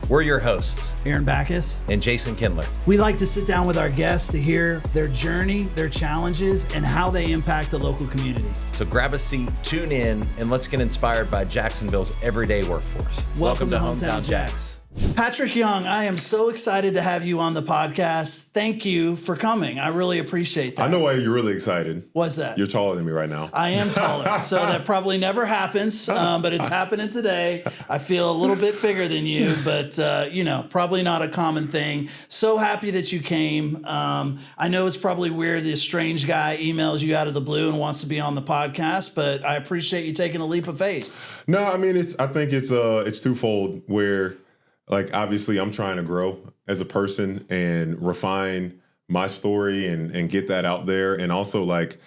We're your hosts, Aaron Bacus and Jason Kindler. We like to sit down with our guests to hear their journey, their challenges, and how they impact the local community. So grab a seat, tune in, and let's get inspired by Jacksonville's everyday workforce. Welcome to Hometown Jax. Patric Young, I am so excited to have you on the podcast. Thank you for coming. I really appreciate that. I know why you're really excited. What's that? You're taller than me right now. I am taller, so that probably never happens, but it's happening today. I feel a little bit bigger than you, but, probably not a common thing. So happy that you came. I know it's probably weird this strange guy emails you out of the blue and wants to be on the podcast, but I appreciate you taking a leap of faith. No, I mean, I think it's twofold where, like, obviously I'm trying to grow as a person and refine my story and get that out there. And also, like,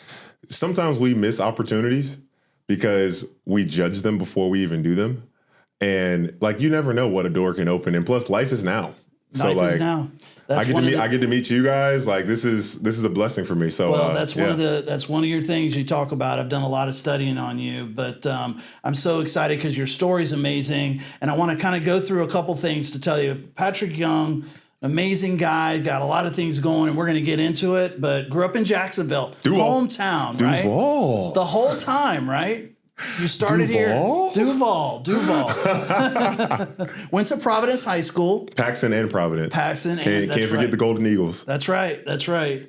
sometimes we miss opportunities because we judge them before we even do them. And, like, you never know what a door can open. And plus, life is now. Life is now. I get to meet you guys. Like, this is a blessing for me. So that's one of your things you talk about. I've done a lot of studying on you, but I'm so excited because your story's amazing, and I want to kind of go through a couple things to tell you. Patric Young, amazing guy, got a lot of things going, and we're going to get into it. But grew up in Jacksonville, hometown, right? Duval. The whole time, right? You started Duval? here. Duval. Went to Providence High School. Paxton and Providence. Can't forget the Golden Eagles. That's right.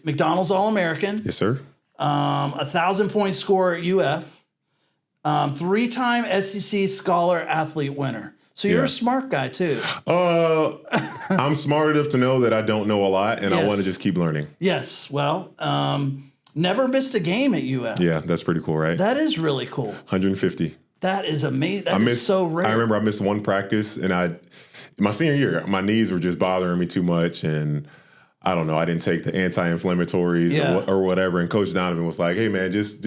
McDonald's All-American. Yes, sir. 1,000-point scorer at UF. 3-time SEC Scholar Athlete winner. So you're a smart guy too. I'm smart enough to know that I don't know a lot, and I want to just keep learning. Yes. Well, never missed a game at UF. Yeah, that's pretty cool, right? That is really cool. 150. That is amazing. That is so rare. I remember I missed one practice, and my senior year, my knees were just bothering me too much, and I don't know, I didn't take the anti-inflammatories or whatever, and Coach Donovan was like, hey, man, just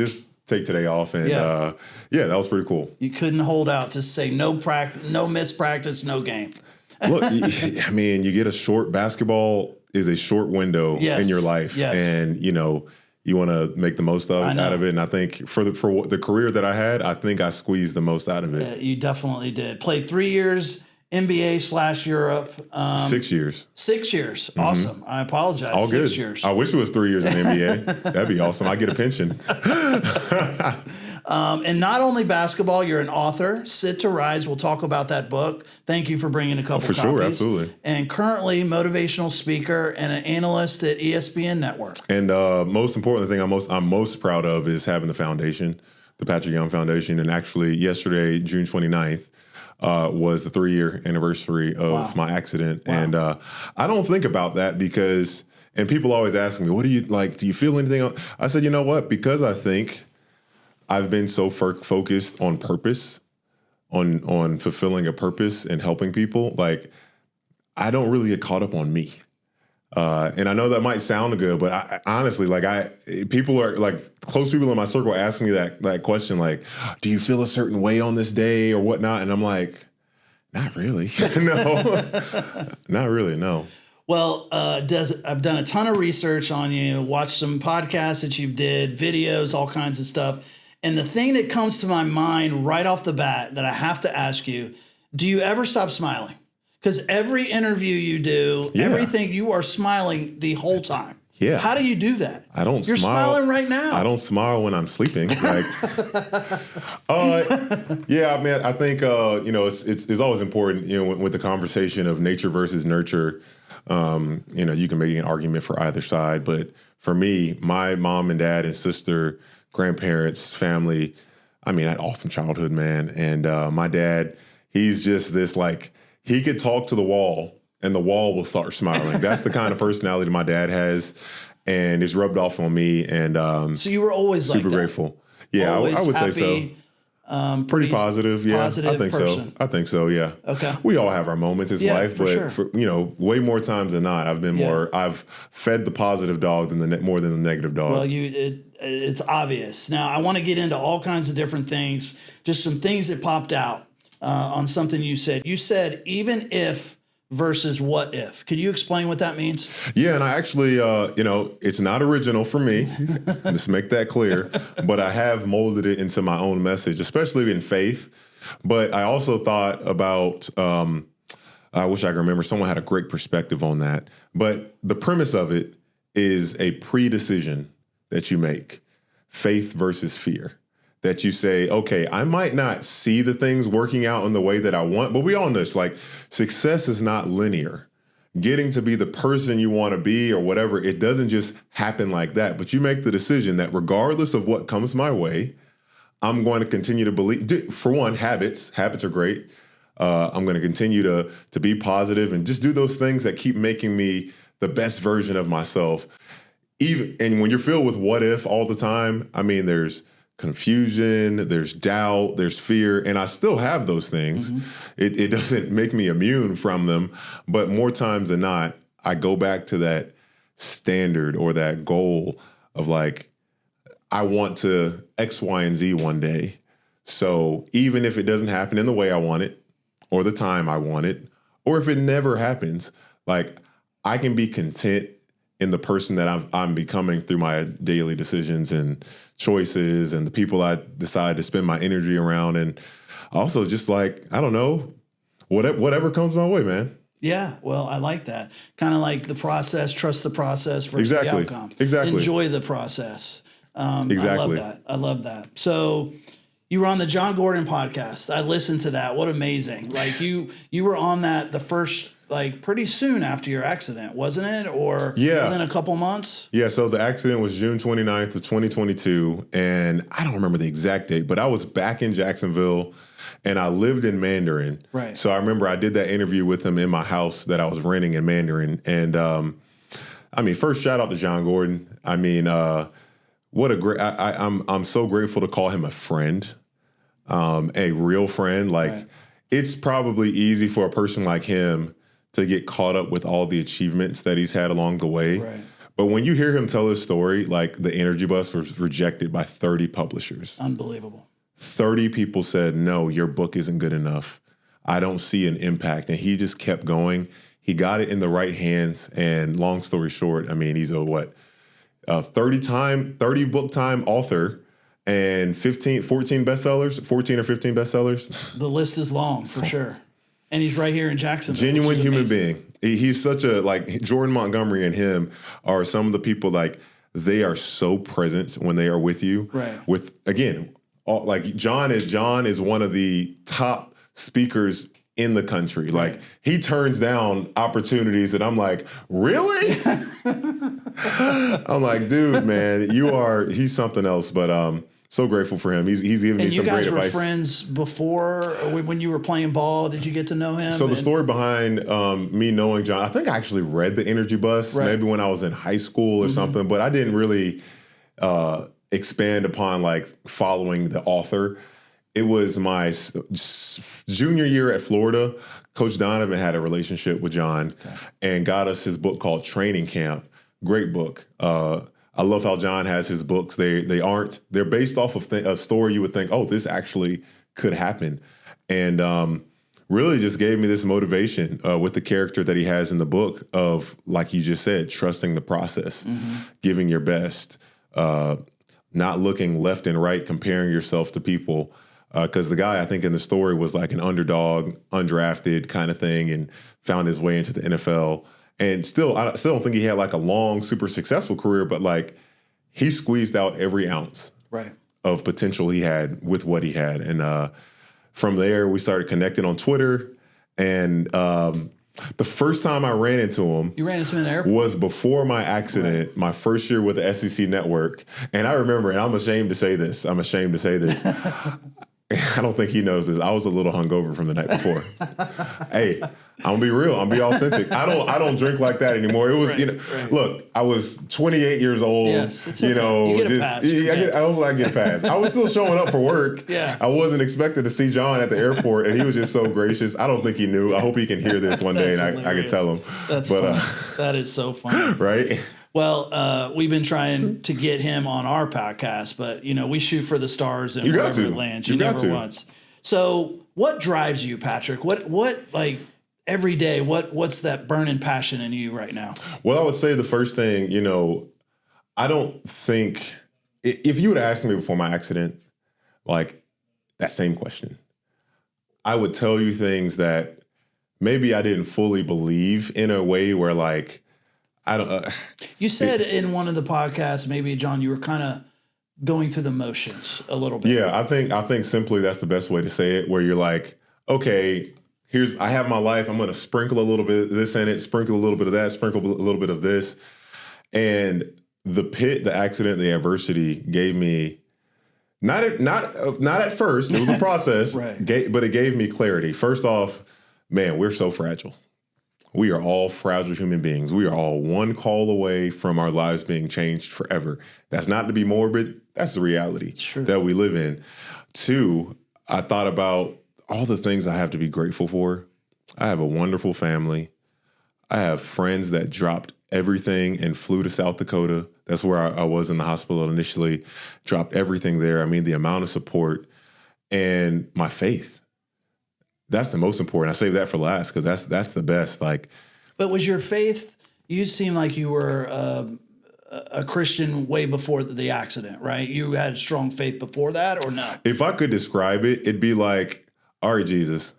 take today off, and that was pretty cool. You couldn't hold out to say no missed practice, no game. Look, I mean, you get basketball is a short window in your life, and, you want to make the most out of it. And I think for the career that I had, I think I squeezed the most out of it. You definitely did. Played 3 years, NBA/Europe. 6 years. 6 years. Mm-hmm. Awesome. I apologize. All 6 good. years. I wish it was 3 years in the NBA. That'd be awesome. I get a pension. And not only basketball, you're an author. Sit to Rise. We'll talk about that book. Thank you for bringing a couple copies. For sure, absolutely. And currently motivational speaker and an analyst at ESPN Network. And most important thing I'm most proud of is having the foundation, the Patric Young Foundation. And actually yesterday, June 29th, was the 3-year anniversary of my accident. Wow. And I don't think about that because, and people always ask me, what do you like? Do you feel anything? I said, you know what? Because I think I've been so focused on purpose, on fulfilling a purpose and helping people. Like, I don't really get caught up on me. And I know that might sound good, but I honestly, people are like close people in my circle ask me that question, like, do you feel a certain way on this day or whatnot? And I'm like, not really. No, not really. No. Well, I've done a ton of research on you, watched some podcasts that you've did, videos, all kinds of stuff. And the thing that comes to my mind right off the bat that I have to ask you, do you ever stop smiling? Because every interview you do, everything, you are smiling the whole time. Yeah. How do you do that? I don't smile. You're smiling right now. I don't smile when I'm sleeping. Like, I mean, I think, it's always important, with the conversation of nature versus nurture. You can make an argument for either side. But for me, my mom and dad and sister, grandparents, family, I mean, I had an awesome childhood, man. And my dad, he's just this, like, he could talk to the wall and the wall will start smiling. That's the kind of personality my dad has, and it's rubbed off on me. And so you were always super grateful. Yeah, I would happy, say so. Pretty positive. Yeah, positive I think person. so. I think so. Yeah. Okay. We all have our moments in life, but sure. Way more times than not, I've been I've fed the positive dog more than the negative dog. Well, it's obvious. Now, I want to get into all kinds of different things. Just some things that popped out on something you said. You said even if versus what if. Could you explain what that means? Yeah, and I actually, it's not original for me. Let's make that clear. But I have molded it into my own message, especially in faith. But I also thought about I wish I could remember. Someone had a great perspective on that. But the premise of it is a pre-decision that you make, faith versus fear. That you say, okay, I might not see the things working out in the way that I want, but we all know this, like success is not linear. Getting to be the person you want to be or whatever, it doesn't just happen like that. But you make the decision that regardless of what comes my way, I'm going to continue to believe. For one, habits are great. I'm going to continue to be positive and just do those things that keep making me the best version of myself. And when you're filled with what if all the time, I mean, there's confusion, there's doubt, there's fear, and I still have those things. Mm-hmm. It doesn't make me immune from them, but more times than not, I go back to that standard or that goal of like, I want to X, Y, and Z one day. So even if it doesn't happen in the way I want it, or the time I want it, or if it never happens, like I can be content in the person that I'm becoming through my daily decisions and choices and the people I decide to spend my energy around. And also just like, I don't know, whatever comes my way, man. Yeah, well, I like that. Kind of like the process, trust the process versus the outcome. Exactly. Enjoy the process. Exactly. I love that. So you were on the John Gordon podcast. I listened to that. What amazing. Like you were on that the first, like pretty soon after your accident, wasn't it? Or within a couple months? Yeah, so the accident was June 29th of 2022. And I don't remember the exact date, but I was back in Jacksonville and I lived in Mandarin. Right. So I remember I did that interview with him in my house that I was renting in Mandarin. And I mean, first shout out to John Gordon. I mean, what a great, I'm so grateful to call him a friend, a real friend. Like it's probably easy for a person like him to get caught up with all the achievements that he's had along the way. Right. But when you hear him tell his story, like the Energy Bus was rejected by 30 publishers. Unbelievable. 30 people said, no, your book isn't good enough. I don't see an impact. And he just kept going. He got it in the right hands. And long story short, I mean, he's a 30 book time author and 14 bestsellers, 14 or 15 bestsellers. The list is long for sure. And he's right here in Jacksonville. Genuine human being. He's such a, like, Jordan Montgomery and him are some of the people, like, they are so present when they are with you. Right. With, again, like John is one of the top speakers in the country. Right. Like he turns down opportunities and I'm like, really? I'm like, dude, man, he's something else. But so grateful for him. He's given me some great advice. And you guys were friends before, or when you were playing ball? Did you get to know him? So the story behind me knowing John, I think I actually read The Energy Bus maybe when I was in high school or something, but I didn't really expand upon like following the author. It was my junior year at Florida. Coach Donovan had a relationship with John and got us his book called Training Camp. Great book. I love how John has his books. They're based off of a story you would think, oh, this actually could happen. And really just gave me this motivation with the character that he has in the book of, like you just said, trusting the process, giving your best, not looking left and right, comparing yourself to people. Because the guy, I think in the story, was like an underdog, undrafted kind of thing and found his way into the NFL. And I still don't think he had like a long, super successful career, but like he squeezed out every ounce of potential he had with what he had. And from there, we started connecting on Twitter. And the first time I ran into him, you ran into him in the airport, was before my accident, my first year with the SEC Network. And I remember, and I'm ashamed to say this. I don't think he knows this. I was a little hungover from the night before. Hey, I'm gonna be real. I'm gonna be authentic. I don't drink like that anymore. It was, look, I was 28 years old. Yes, it's okay. You get a pass. I hope I get a pass. I was still showing up for work. Yeah. I wasn't expected to see John at the airport, and he was just so gracious. I don't think he knew. I hope he can hear this one day, and I can tell him. That's funny. That is so funny. Right? Well, we've been trying to get him on our podcast, but we shoot for the stars and wherever it lands. You never once. So, what drives you, Patric? What like every day? What's that burning passion in you right now? Well, I would say the first thing, I don't think if you would ask me before my accident, like that same question, I would tell you things that maybe I didn't fully believe in a way where like, I don't. You said in one of the podcasts, maybe John, you were kind of going through the motions a little bit. Yeah, I think simply that's the best way to say it. Where you're like, okay, I have my life. I'm going to sprinkle a little bit of this in it, sprinkle a little bit of that, sprinkle a little bit of this, and the accident, the adversity gave me not at first. It was a process, right. But it gave me clarity. First off, man, we're so fragile. We are all fragile human beings. We are all one call away from our lives being changed forever. That's not to be morbid. That's the reality that we live in. 2, I thought about all the things I have to be grateful for. I have a wonderful family. I have friends that dropped everything and flew to South Dakota. That's where I was in the hospital initially, dropped everything there. I mean, the amount of support and my faith. That's the most important. I saved that for last because that's the best. Like, but was your faith? You seem like you were a Christian way before the accident, right? You had strong faith before that, or no? If I could describe it, it'd be like, all right, Jesus,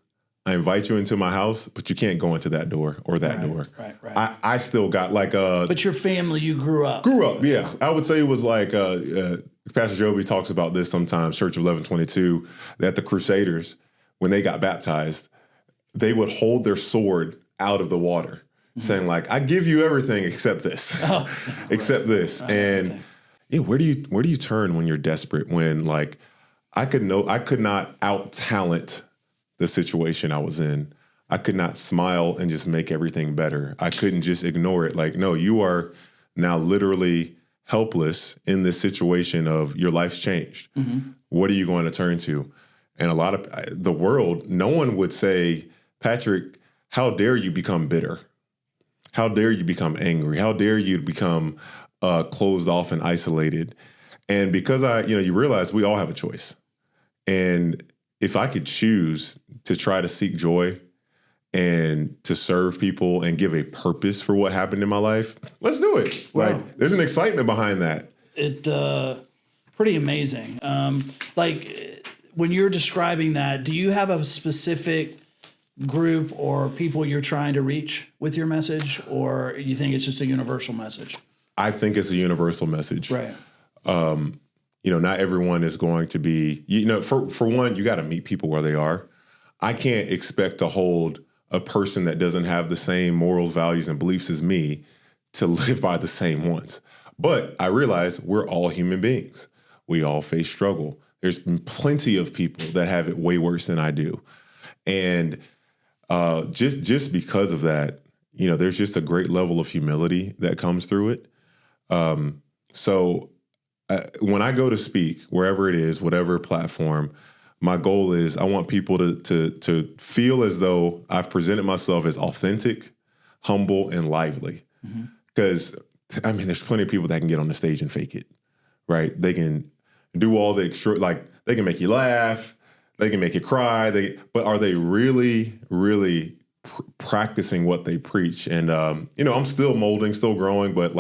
I invite you into my house, but you can't go into that door or that door. Right. I still got like But your family, you grew up. Yeah. I would say it was like Pastor Joby talks about this sometimes. Church of 1122, that the Crusaders, when they got baptized, they would hold their sword out of the water, saying like, I give you everything except this, except this. And yeah, where do you turn when you're desperate? When like, I could not out talent the situation I was in. I could not smile and just make everything better. I couldn't just ignore it. Like, no, you are now literally helpless in this situation of your life's changed. What are you going to turn to? And a lot of the world, no one would say, Patrick, how dare you become bitter? How dare you become angry? How dare you become closed off and isolated? And because you realize we all have a choice. And if I could choose to try to seek joy and to serve people and give a purpose for what happened in my life, let's do it. Wow. Like, there's an excitement behind that. Pretty amazing. When you're describing that, do you have a specific group or people you're trying to reach with your message, or you think it's just a universal message? I think it's a universal message. Right. Not everyone is going to be, for one, you got to meet people where they are. I can't expect to hold a person that doesn't have the same morals, values, and beliefs as me to live by the same ones. But I realize we're all human beings. We all face struggle. There's been plenty of people that have it way worse than I do. And just because of that, there's just a great level of humility that comes through it. So when I go to speak, wherever it is, whatever platform, my goal is I want people to feel as though I've presented myself as authentic, humble, and lively. Because, there's plenty of people that can get on the stage and fake it, right? They can do all the extra, they can make you laugh, they can make you cry, but are they really, really practicing what they preach? And, I'm still molding, still growing, but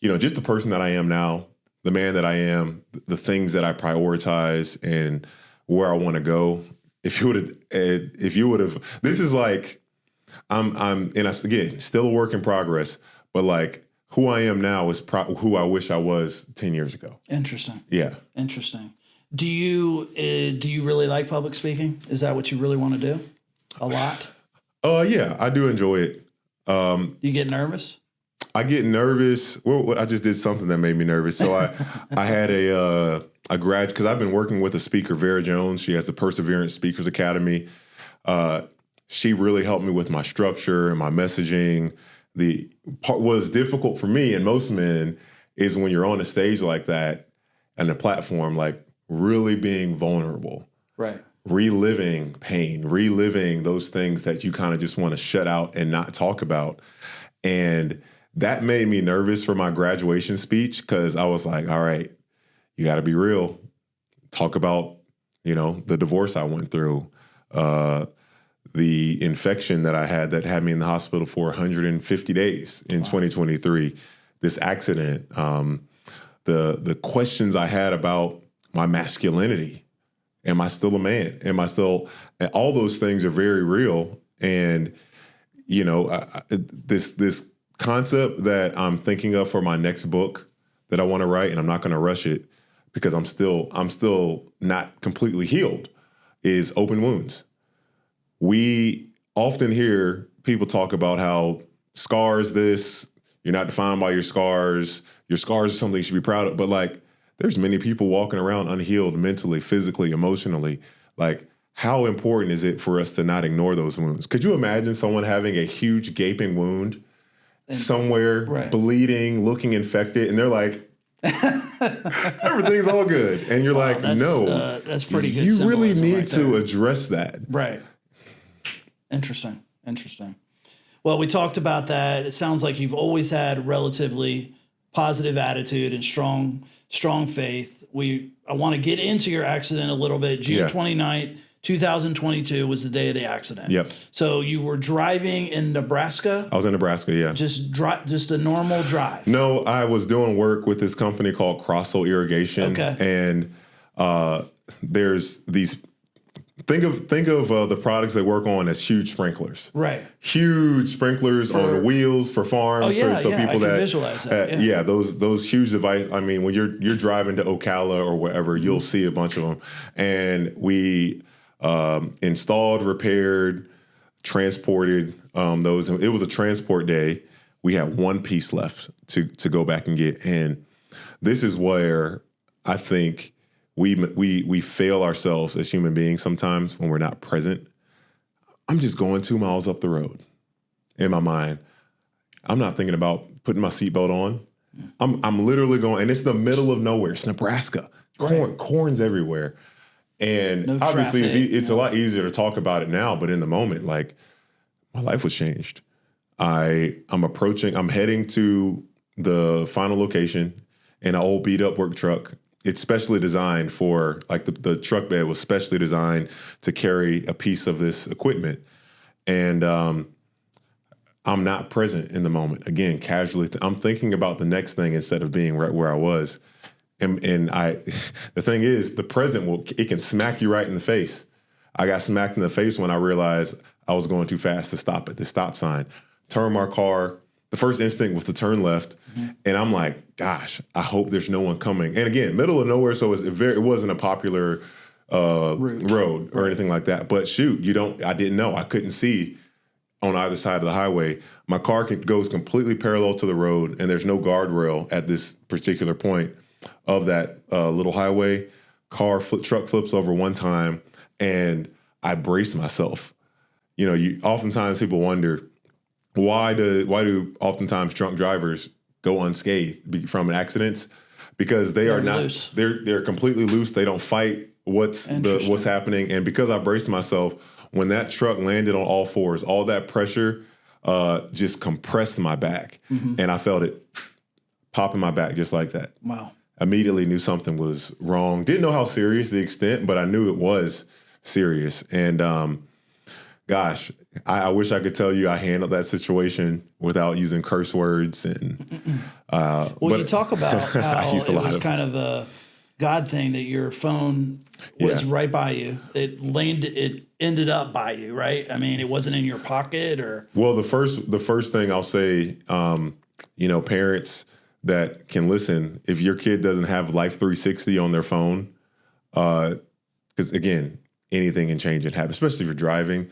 just the person that I am now, the man that I am, the things that I prioritize and where I want to go. If you would have, this is like, again, still a work in progress, but who I am now is who I wish I was 10 years ago. Interesting. Yeah. Interesting. Do you really like public speaking? Is that what you really want to do? A lot? Yeah, I do enjoy it. You get nervous? I get nervous. Well, I just did something that made me nervous. So I had a grad, because I've been working with a speaker, Vera Jones. She has the Perseverance Speakers Academy. She really helped me with my structure and my messaging. The part was difficult for me and most men is when you're on a stage like that and the platform, really being vulnerable. Right. Reliving pain, reliving those things that you kind of just want to shut out and not talk about. And that made me nervous for my graduation speech because I was like, all right, you got to be real. Talk about, the divorce I went through, the infection that I had that had me in the hospital for 150 days in 2023, this accident, the questions I had about my masculinity. Am I still a man? And all those things are very real. And, you know, this concept that I'm thinking of for my next book that I want to write, and I'm not going to rush it because I'm still not completely healed, is open wounds. We often hear people talk about how scars this, you're not defined by your scars are something you should be proud of. But like, there's many people walking around unhealed mentally, physically, emotionally. Like, how important is it for us to not ignore those wounds? Could you imagine someone having a huge gaping wound somewhere, bleeding, looking infected, and they're like, everything's all good. And you're like, no, that's pretty good. You really need to address that. Right. Interesting. Well, we talked about that. It sounds like you've always had a relatively positive attitude and strong faith. I want to get into your accident a little bit. June 29th, 2022 was the day of the accident. Yep. So you were driving in Nebraska? I was in Nebraska, yeah. Just a normal drive? No, I was doing work with this company called Crossel Irrigation. Okay. And there's these... Think of the products they work on as huge sprinklers. Right. Huge sprinklers on the wheels for farms. Oh, yeah, so people I can visualize that. Those huge devices. I mean, when you're driving to Ocala or wherever, you'll see a bunch of them. And we installed, repaired, transported those. It was a transport day. We had one piece left to go back and get. And this is where I think we fail ourselves as human beings sometimes when we're not present. I'm just going 2 miles up the road in my mind. I'm not thinking about putting my seatbelt on. I'm literally going, and it's the middle of nowhere. It's Nebraska. Corn's everywhere. And obviously it's a lot easier to talk about it now, but in the moment, like, my life was changed. I'm heading to the final location in an old beat up work truck. It's specially designed for, like, the truck bed was specially designed to carry a piece of this equipment. And I'm not present in the moment. Again, casually, I'm thinking about the next thing instead of being right where I was. And the thing is, the present it can smack you right in the face. I got smacked in the face when I realized I was going too fast to stop at the stop sign. Turn my car. The first instinct was to turn left. Mm-hmm. And I'm like, gosh, I hope there's no one coming. And again, middle of nowhere, so it wasn't a popular road or anything like that. But shoot, I didn't know. I couldn't see on either side of the highway. My car goes completely parallel to the road, and there's no guardrail at this particular point of that little highway. Truck flips over one time, and I brace myself. You know, oftentimes people wonder, why do oftentimes drunk drivers go unscathed from accidents? Because they're not loose. They're completely loose. They don't fight what's happening. And because I braced myself, when that truck landed on all fours, all that pressure just compressed my back. Mm-hmm. And I felt it pop in my back just like that. Wow. Immediately knew something was wrong. Didn't know how serious the extent, but I knew it was serious. And gosh, I wish I could tell you I handled that situation without using curse words. And you talk about how it was kind of a God thing that your phone was right by you. It ended up by you, right? I mean, it wasn't in your pocket, or. Well, the first thing I'll say, parents that can listen, if your kid doesn't have Life 360 on their phone, because again, anything can change and happen, especially if you're driving.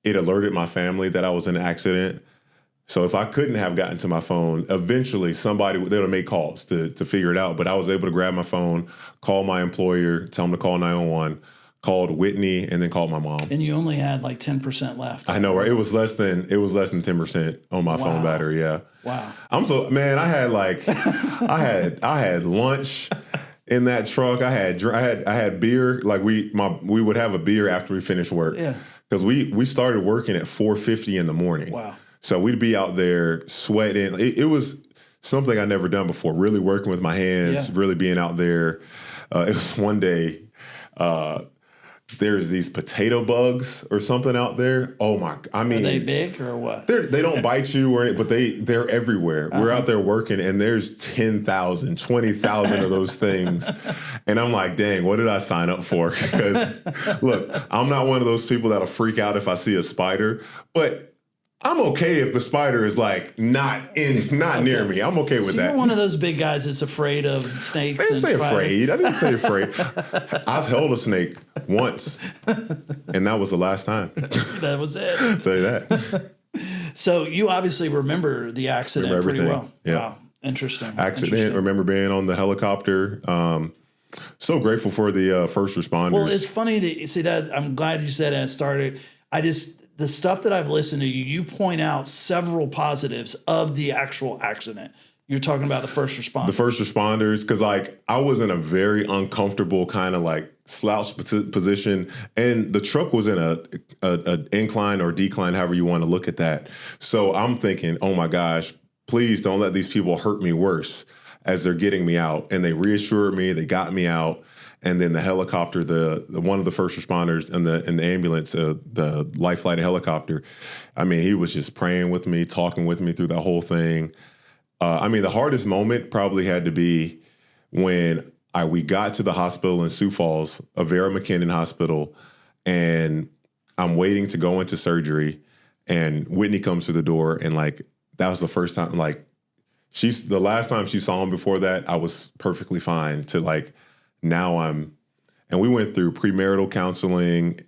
It alerted my family that I was in an accident. So if I couldn't have gotten to my phone, eventually they would make calls to figure it out. But I was able to grab my phone, call my employer, tell them to call 911, called Whitney, and then called my mom. And you only had like 10% left. I know, right? It was less than 10% on my phone battery. Yeah. Wow. I had lunch in that truck. I had beer. Like we would have a beer after we finished work. Yeah. Because we started working at 4:50 in the morning. Wow. So we'd be out there sweating. It was something I'd never done before, really working with my hands, really being out there. It was one day, there's these potato bugs or something out there. Oh my! I mean, are they big or what? They don't bite you or anything, but they're everywhere. We're out there working, and there's 10,000, 20,000 of those things, and I'm like, dang, what did I sign up for? Because look, I'm not one of those people that'll freak out if I see a spider, but I'm okay if the spider is like not near me. I'm okay with that. You're one of those big guys that's afraid of snakes. I didn't say afraid. I've held a snake once, and that was the last time. That was it. I'll tell you that. So you obviously remember the accident pretty well. Yeah. Wow. Interesting. Accident. Remember being on the helicopter. So grateful for the first responders. Well, it's funny that you see that. I'm glad you said that. Started. The stuff that I've listened to you point out several positives of the actual accident. You're talking about the first responders. The first responders, because like I was in a very uncomfortable kind of like slouch position, and the truck was in a incline or decline, however you want to look at that. So I'm thinking, oh my gosh, please don't let these people hurt me worse as they're getting me out. And they reassured me, they got me out. And then the helicopter, the one of the first responders in the ambulance, the life flight helicopter, I mean, he was just praying with me, talking with me through that whole thing. I mean, the hardest moment probably had to be when we got to the hospital in Sioux Falls, a Vera McKinnon hospital, and I'm waiting to go into surgery, and Whitney comes through the door, and like that was the first time, like the last time she saw him before that, I was perfectly fine to like. Now and we went through premarital counseling,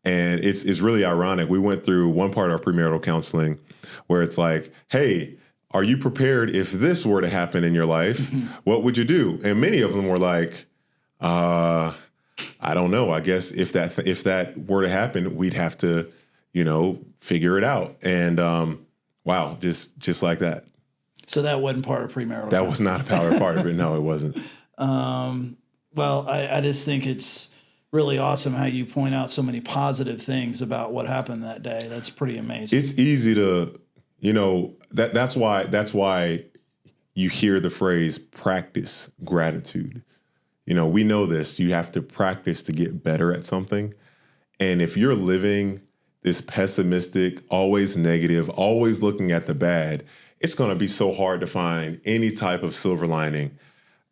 and it's really ironic. We went through one part of our premarital counseling where it's like, hey, are you prepared if this were to happen in your life? Mm-hmm. What would you do? And many of them were like, I don't know. I guess if that were to happen, we'd have to, figure it out. And wow, just like that. So that wasn't part of premarital. That was not a part of it. No, it wasn't. Well, I just think it's really awesome how you point out so many positive things about what happened that day. That's pretty amazing. It's easy to, that's why you hear the phrase practice gratitude. We know this. You have to practice to get better at something. And if you're living this pessimistic, always negative, always looking at the bad, it's going to be so hard to find any type of silver lining.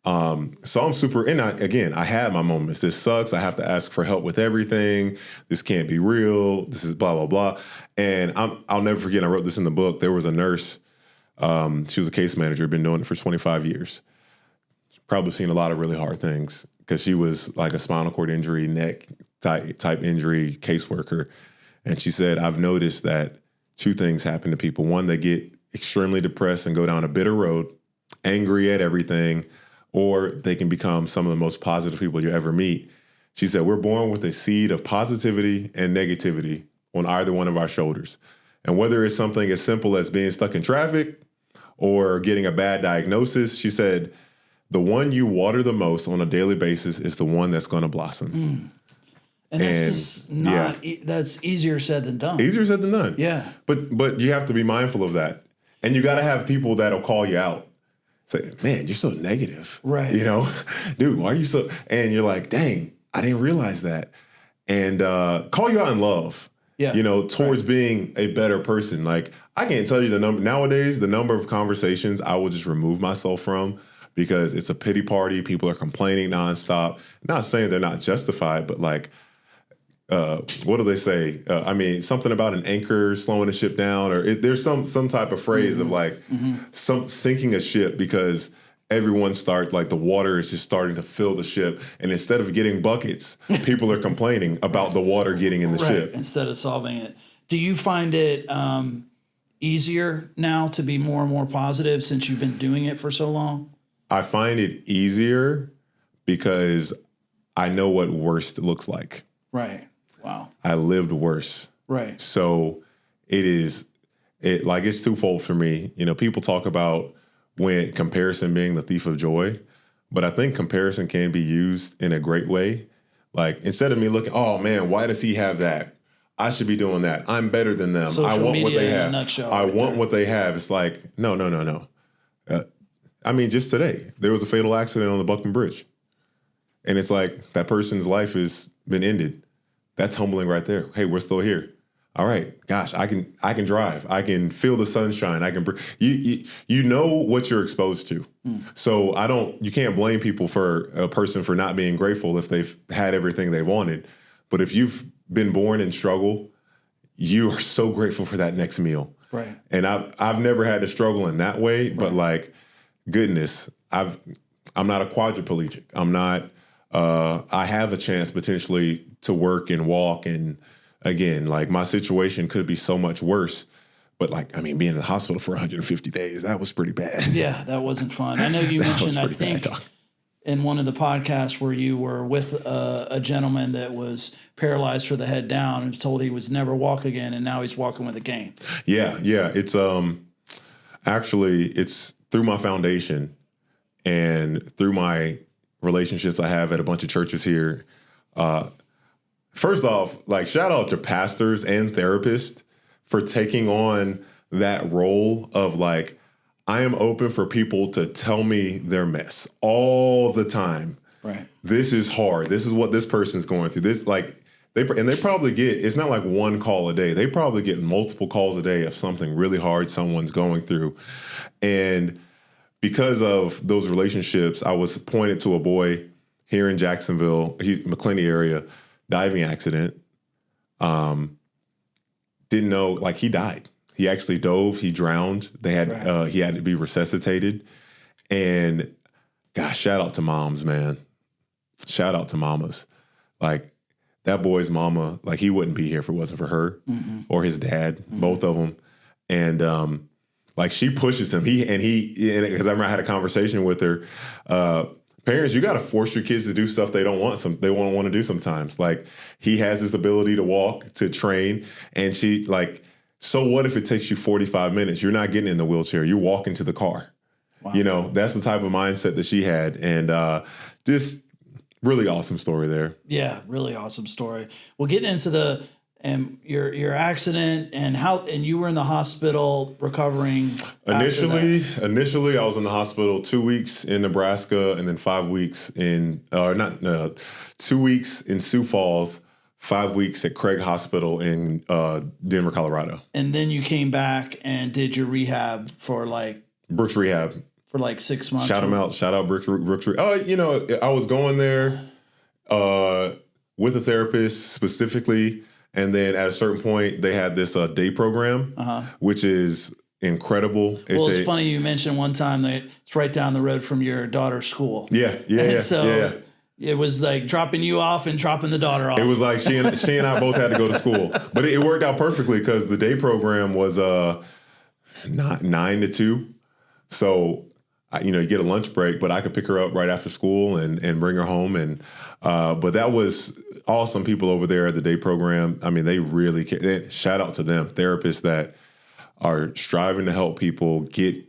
So I'm super, and I had my moments. This sucks. I have to ask for help with everything. This can't be real. This is blah, blah, blah. And I'll never forget, I wrote this in the book. There was a nurse. She was a case manager, been doing it for 25 years. Probably seen a lot of really hard things because she was like a spinal cord injury, neck type injury caseworker. And she said, I've noticed that two things happen to people. One, they get extremely depressed and go down a bitter road, angry at everything, or they can become some of the most positive people you ever meet. She said, we're born with a seed of positivity and negativity on either one of our shoulders. And whether it's something as simple as being stuck in traffic or getting a bad diagnosis, she said, the one you water the most on a daily basis is the one that's going to blossom. Mm. And that's just not, that's easier said than done. Easier said than done. Yeah. But you have to be mindful of that. And you got to have people that'll call you out. Say, man, you're so negative. Right. Dude, why are you so, and you're like, dang, I didn't realize that. And call you out in love, towards being a better person. Like, I can't tell you the number, nowadays, the number of conversations I will just remove myself from because it's a pity party. People are complaining nonstop. Not saying they're not justified, but like, what do they say? Something about an anchor slowing a ship down, or there's some type of phrase of like some sinking a ship because everyone starts like the water is just starting to fill the ship, and instead of getting buckets, people are complaining about the water getting in the ship instead of solving it. Do you find it easier now to be more and more positive since you've been doing it for so long? I find it easier because I know what worst looks like. Right. Wow. I lived worse. Right. So it's twofold for me. People talk about when comparison being the thief of joy, but I think comparison can be used in a great way. Like instead of me looking, oh man, why does he have that? I should be doing that. I'm better than them. Social I want what they have. In a nutshell, I want what they have. It's like, no. Just today, there was a fatal accident on the Buckman Bridge. And it's like that person's life has been ended. That's humbling right there. Hey, we're still here. All right, gosh, I can drive. I can feel the sunshine. I can you know what you're exposed to. So you can't blame people for a person for not being grateful if they've had everything they wanted. But if you've been born in struggle, you are so grateful for that next meal. Right. And I've never had to struggle in that way, but like, goodness, I'm not a quadriplegic. I'm not. I have a chance potentially to work and walk, and again, like my situation could be so much worse. But like, I mean, being in the hospital for 150 days, that was pretty bad. Yeah, that wasn't fun. I know you mentioned, I think, bad. in one of the podcasts where you were with a gentleman that was paralyzed for the head down and told he was never walk again, and now he's walking with a cane. Yeah. It's actually it's through my foundation and through my relationships I have at a bunch of churches here. First off, like shout out to pastors and therapists for taking on that role of like, I am open for people to tell me their mess all the time. Right. This is hard. This is what this person's going through. This like they probably get, it's not like one call a day. They probably get multiple calls a day of something really hard someone's going through. And because of those relationships, I was pointed to a boy here in Jacksonville, McClenny area, diving accident. Didn't know, like he died. He actually dove. He drowned. He had to be resuscitated. And gosh, shout out to moms, man. Shout out to mamas. Like that boy's mama, like he wouldn't be here if it wasn't for her or his dad, both of them. And like she pushes him. Because I remember I had a conversation with her. Parents, you got to force your kids to do stuff they don't want. They won't want to do sometimes. Like he has this ability to walk, to train, and she like. So what if it takes you 45 minutes? You're not getting in the wheelchair. You're walking to the car. Wow. You know, that's the type of mindset that she had. And just really awesome story there. Yeah, really awesome story. Well, getting into your accident and you were in the hospital recovering. Initially, I was in the hospital 2 weeks in Nebraska and then 5 weeks 2 weeks in Sioux Falls, 5 weeks at Craig Hospital in Denver, Colorado. And then you came back and did your rehab for Brooks Rehab. For 6 months. Shout them out. Shout out Brooks Rehab. Oh, I was going there with a therapist specifically. And then at a certain point, they had this day program, which is incredible. It's funny you mentioned one time that it's right down the road from your daughter's school. Yeah. It was like dropping you off and dropping the daughter off. It was like she and I both had to go to school. But it worked out perfectly because the day program was 9 to 2. So, you get a lunch break, but I could pick her up right after school and bring her home. And but that was awesome people over there at the day program. I mean, they really shout out to them, therapists that are striving to help people get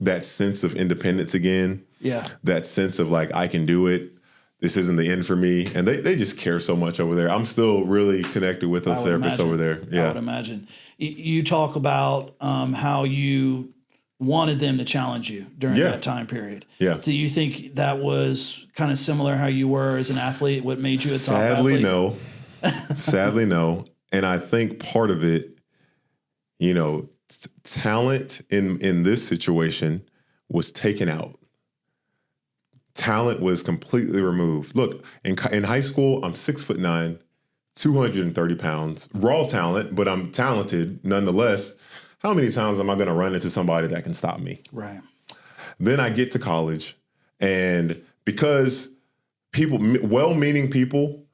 that sense of independence again. Yeah. That sense of like, I can do it. This isn't the end for me. And they just care so much over there. I'm still really connected with those therapists over there. Yeah. I would imagine. You talk about how you wanted them to challenge you during that time period. Yeah. Do you think that was kind of similar how you were as an athlete? What made you a top athlete? Sadly, no. And I think part of it, talent in this situation was taken out. Talent was completely removed. Look, in high school, I'm 6'9", 230 pounds, raw talent, but I'm talented nonetheless. How many times am I going to run into somebody that can stop me? Right. Then I get to college, and because well-meaning people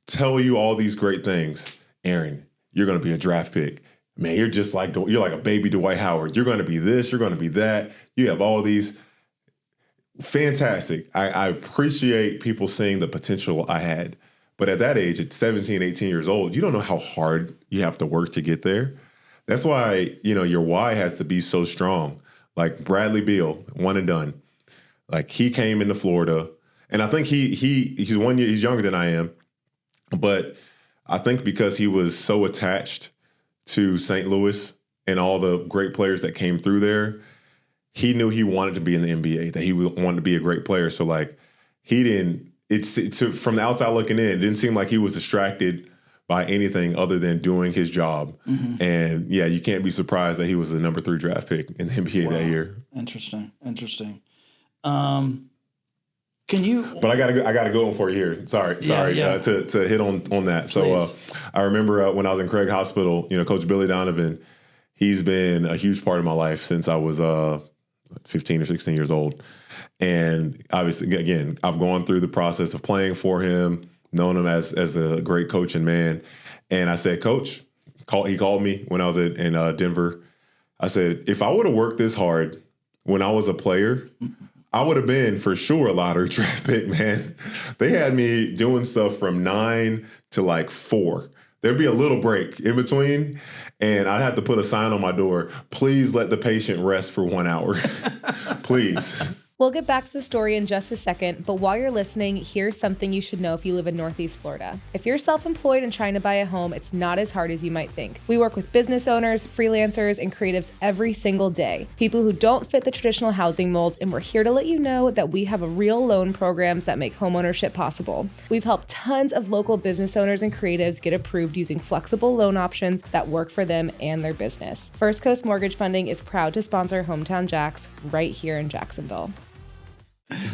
tell you all these great things, Aaron, you're going to be a draft pick. Man, you're like a baby Dwight Howard. You're going to be this, you're going to be that. You have all these. Fantastic. I appreciate people seeing the potential I had. But at that age, at 17, 18 years old, you don't know how hard you have to work to get there. That's why, your why has to be so strong. Like Bradley Beal, one and done. Like he came into Florida, and I think he's 1 year, he's younger than I am. But I think because he was so attached to St. Louis and all the great players that came through there, he knew he wanted to be in the NBA, that he wanted to be a great player. So from the outside looking in, it didn't seem like he was distracted by anything other than doing his job. Mm-hmm. And yeah, you can't be surprised that he was the number 3 draft pick in the NBA that year. Interesting. Can you? But I got a good one for you here. Sorry. To hit on that. So I remember when I was in Craig Hospital, Coach Billy Donovan, he's been a huge part of my life since I was 15 or 16 years old. And obviously, again, I've gone through the process of playing for him, known him as a great coach and man. And I said, Coach, he called me when I was in Denver. I said, if I would have worked this hard when I was a player, I would have been for sure a lottery draft pick, man. They had me doing stuff from 9 to like 4. There'd be a little break in between, and I'd have to put a sign on my door, please let the patient rest for 1 hour. Please. We'll get back to the story in just a second, but while you're listening, here's something you should know if you live in Northeast Florida. If you're self-employed and trying to buy a home, it's not as hard as you might think. We work with business owners, freelancers, and creatives every single day. People who don't fit the traditional housing molds, and we're here to let you know that we have real loan programs that make homeownership possible. We've helped tons of local business owners and creatives get approved using flexible loan options that work for them and their business. First Coast Mortgage Funding is proud to sponsor Hometown Jax right here in Jacksonville.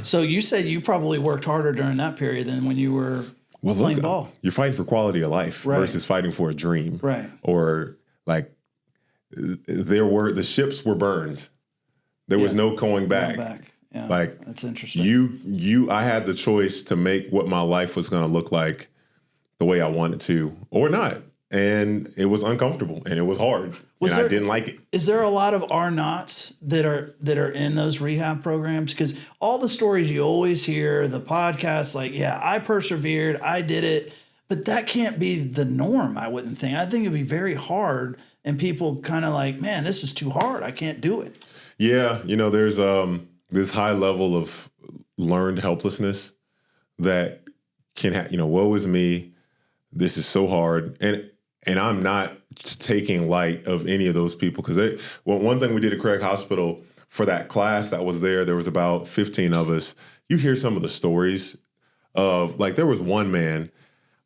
So you said you probably worked harder during that period than when you were playing ball. You're fighting for quality of life versus fighting for a dream. Right. Or like the ships were burned. There was no going back. Yeah, like that's interesting. I had the choice to make what my life was going to look like the way I wanted to or not. And it was uncomfortable and it was hard. I didn't like it. Is there a lot of R-nots that are in those rehab programs? Because all the stories you always hear, the podcasts, like, yeah, I persevered, I did it, but that can't be the norm, I wouldn't think. I think it'd be very hard and people kind of like, man, this is too hard. I can't do it. Yeah. There's this high level of learned helplessness that can woe is me. This is so hard. And I'm not taking light of any of those people because one thing we did at Craig Hospital for that class that was there was about 15 of us. You hear some of the stories of like there was one man,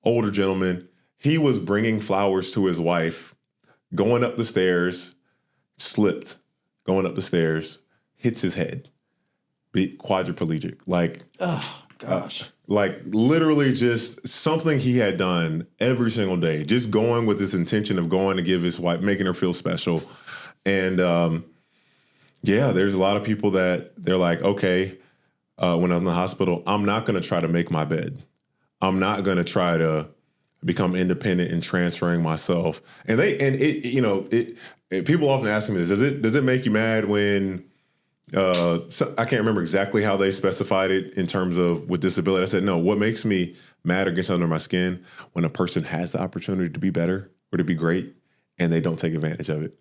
older gentleman, he was bringing flowers to his wife, going up the stairs, slipped, going up the stairs, hits his head, quadriplegic. Like, oh gosh. Like literally just something he had done every single day, just going with this intention of going to give his wife, making her feel special. And there's a lot of people that they're like, okay, when I'm in the hospital, I'm not going to try to make my bed. I'm not going to try to become independent in transferring myself. And people often ask me this, does it make you mad when so I can't remember exactly how they specified it in terms of with disability. I said, no, what makes me mad or gets under my skin when a person has the opportunity to be better or to be great and they don't take advantage of it.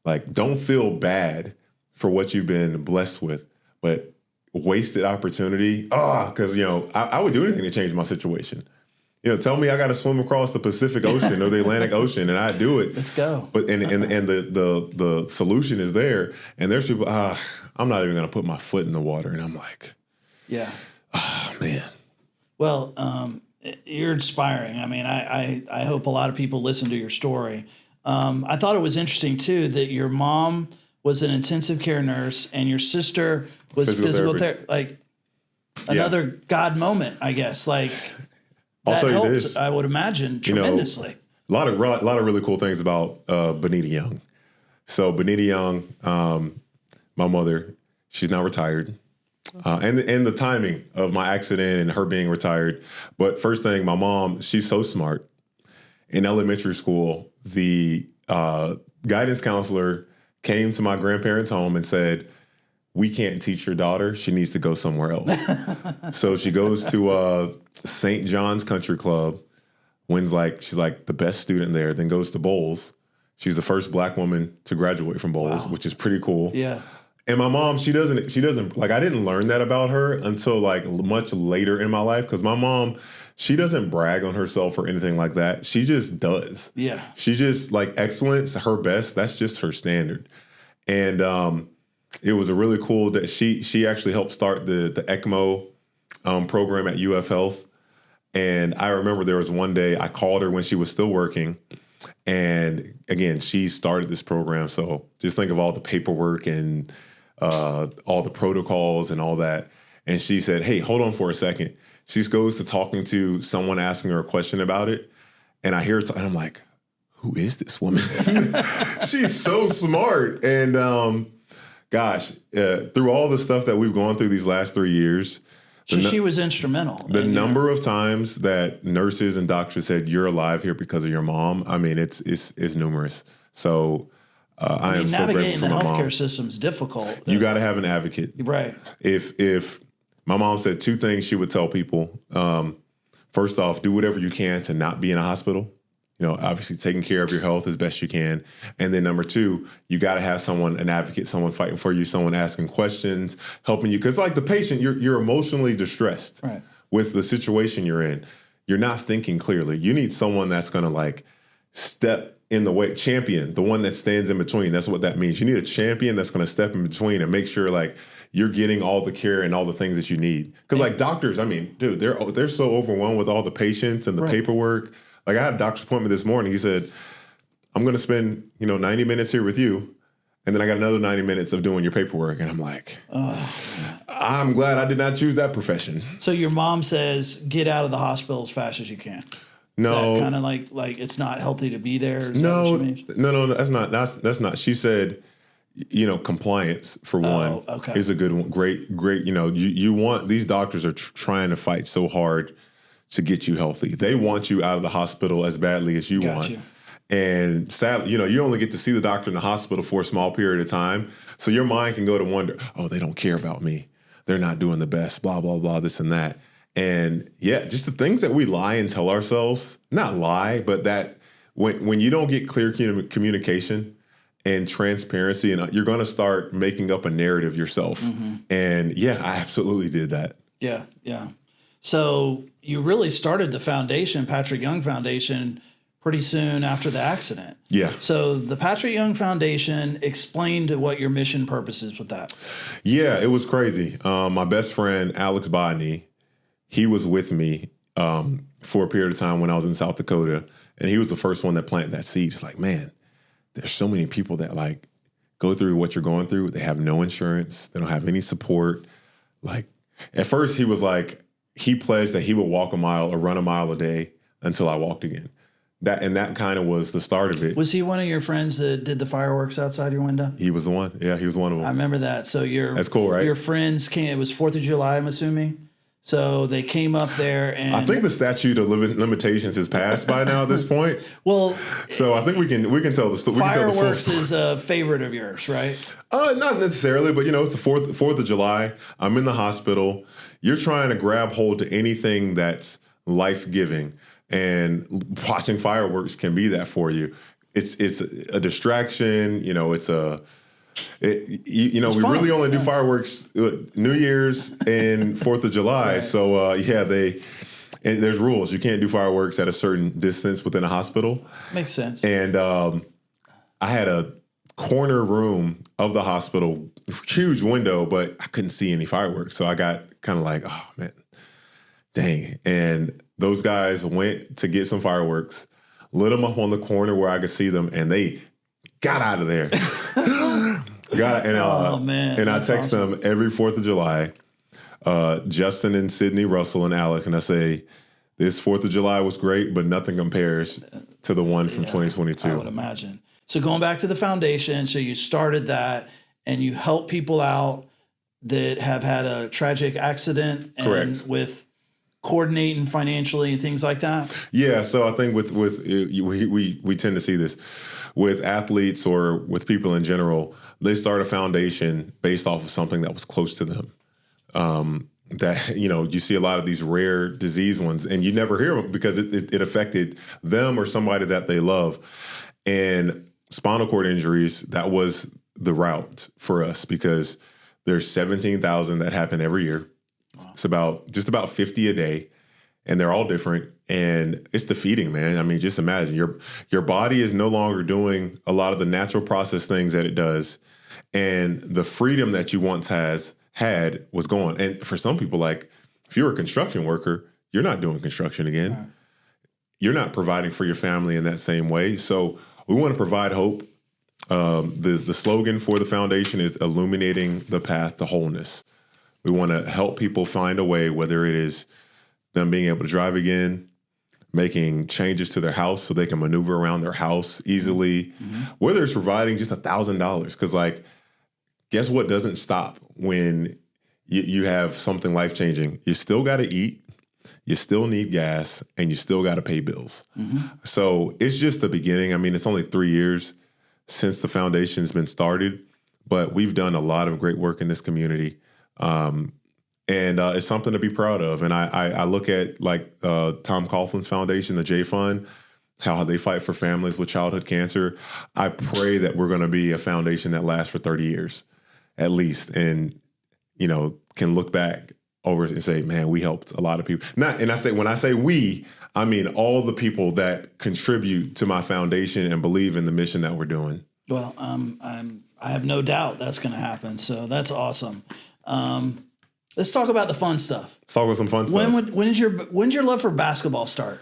Like, don't feel bad for what you've been blessed with, but wasted opportunity. Because, I would do anything to change my situation. Tell me I got to swim across the Pacific Ocean or the Atlantic Ocean and I'd do it. Let's go. But and the solution is there. And there's people, I'm not even going to put my foot in the water. And I'm like, yeah. Oh, man. Well, you're inspiring. I mean, I hope a lot of people listen to your story. I thought it was interesting, too, that your mom was an intensive care nurse and your sister was physical therapy. Like another God moment, I guess. Like that helped, this, I would imagine, tremendously. A lot of really cool things about Bonita Young. So Bonita Young, my mother, she's now retired. And the timing of my accident and her being retired. But first thing, my mom, she's so smart. In elementary school, the guidance counselor came to my grandparents' home and said, we can't teach your daughter. She needs to go somewhere else. So she goes to St. John's Country Club, she's like the best student there, then goes to Bowles. She's the first Black woman to graduate from Bowles, which is pretty cool. Yeah. And my mom, she doesn't like, I didn't learn that about her until like much later in my life. Because my mom, she doesn't brag on herself or anything like that. She just does. Yeah. She just like excellence, her best. That's just her standard. And it was a really cool that she actually helped start the ECMO program at UF Health. And I remember there was one day I called her when she was still working. And again, she started this program. So just think of all the paperwork and all the protocols and all that. And she said, hey, hold on for a second. She goes to talking to someone asking her a question about it. And I hear it, and I'm like, who is this woman? She's so smart. And through all the stuff that we've gone through these last 3 years, So she was instrumental. The number of times that nurses and doctors said, you're alive here because of your mom, I mean, it's numerous. So I am so grateful for my mom. Navigating the healthcare system is difficult. You got to have an advocate. Right. If my mom said 2 things she would tell people. First off, do whatever you can to not be in a hospital. You know, obviously taking care of your health as best you can. And then number 2, you got to have someone, an advocate, someone fighting for you, someone asking questions, helping you. Because like the patient, you're emotionally distressed with the situation you're in. You're not thinking clearly. You need someone that's going to like step in the way, champion, the one that stands in between. That's what that means. You need a champion that's going to step in between and make sure like you're getting all the care and all the things that you need. Because like doctors, I mean, dude, they're so overwhelmed with all the patients and the paperwork. Like I had a doctor's appointment this morning. He said, I'm going to spend, 90 minutes here with you. And then I got another 90 minutes of doing your paperwork. And I'm like, I'm glad I did not choose that profession. So your mom says, get out of the hospital as fast as you can. No. Kind of like it's not healthy to be there? No, that's not. She said, compliance for one is a good one. Great. You want, these doctors are trying to fight so hard to get you healthy. They want you out of the hospital as badly as you want. And sadly, you only get to see the doctor in the hospital for a small period of time. So your mind can go to wonder, oh, they don't care about me. They're not doing the best, blah, blah, blah, this and that. And just the things that we lie and tell ourselves, not lie, but that when you don't get clear communication and transparency, and you're going to start making up a narrative yourself. Mm-hmm. And I absolutely did that. Yeah. So you really started the foundation, Patric Young Foundation, pretty soon after the accident. Yeah. So the Patric Young Foundation, explained what your mission purpose is with that. Yeah, it was crazy. My best friend, Alex Bodney, he was with me for a period of time when I was in South Dakota, and he was the first one that planted that seed. It's like, man, there's so many people that like go through what you're going through. They have no insurance. They don't have any support. Like at first he was like, he pledged that he would walk a mile or run a mile a day until I walked again. That kind of was the start of it. Was he one of your friends that did the fireworks outside your window? He was the one. Yeah, he was one of them. I remember that. So that's cool, right? Your friends came. It was 4th of July, I'm assuming. So they came up there, and I think the statute of limitations has passed by now at this point. Well, so I think we can tell the story. Fireworks is a favorite of yours, right? Not necessarily, but it's the 4th of July. I'm in the hospital. You're trying to grab hold to anything that's life-giving, and watching fireworks can be that for you. It's a distraction. We really only do fireworks New Year's and 4th of July. Right. So and there's rules. You can't do fireworks at a certain distance within a hospital. Makes sense. And I had a corner room of the hospital, huge window, but I couldn't see any fireworks. So I got kind of like, oh man, dang. And those guys went to get some fireworks, lit them up on the corner where I could see them, and they got out of there. And I text them every 4th of July, Justin and Sydney, Russell and Alec, and I say, this 4th of July was great, but nothing compares to the one from 2022. I would imagine. So going back to the foundation, so you started that and you help people out that have had a tragic accident and Correct. With coordinating financially and things like that? Yeah, so I think we tend to see this with athletes or with people in general. They start a foundation based off of something that was close to them. You see a lot of these rare disease ones, and you never hear them because it affected them or somebody that they love. And spinal cord injuries, that was the route for us because there's 17,000 that happen every year. Wow. It's just about 50 a day, and they're all different. And it's defeating, man. I mean, just imagine your body is no longer doing a lot of the natural process things that it does. And the freedom that you once had was gone. And for some people, like if you're a construction worker, you're not doing construction again. Right. You're not providing for your family in that same way. So we want to provide hope. The slogan for the foundation is illuminating the path to wholeness. We want to help people find a way, whether it is them being able to drive again, making changes to their house so they can maneuver around their house easily, whether it's providing just $1,000. Because, like, guess what doesn't stop when you have something life-changing? You still got to eat, you still need gas, and you still got to pay bills. So it's just the beginning. I mean, it's only 3 years since the foundation's been started, but we've done a lot of great work in this community. And it's something to be proud of. And I look at, like, Tom Coughlin's foundation, the J Fund, how they fight for families with childhood cancer. I pray that we're going to be a foundation that lasts for 30 years at least, and, you know, can look back over and say, man, we helped a lot of people. When I say we, I mean all the people that contribute to my foundation and believe in the mission that we're doing. Well, I have no doubt that's going to happen. So that's awesome. Let's talk about the fun stuff. Let's talk about some fun stuff. When did your love for basketball start?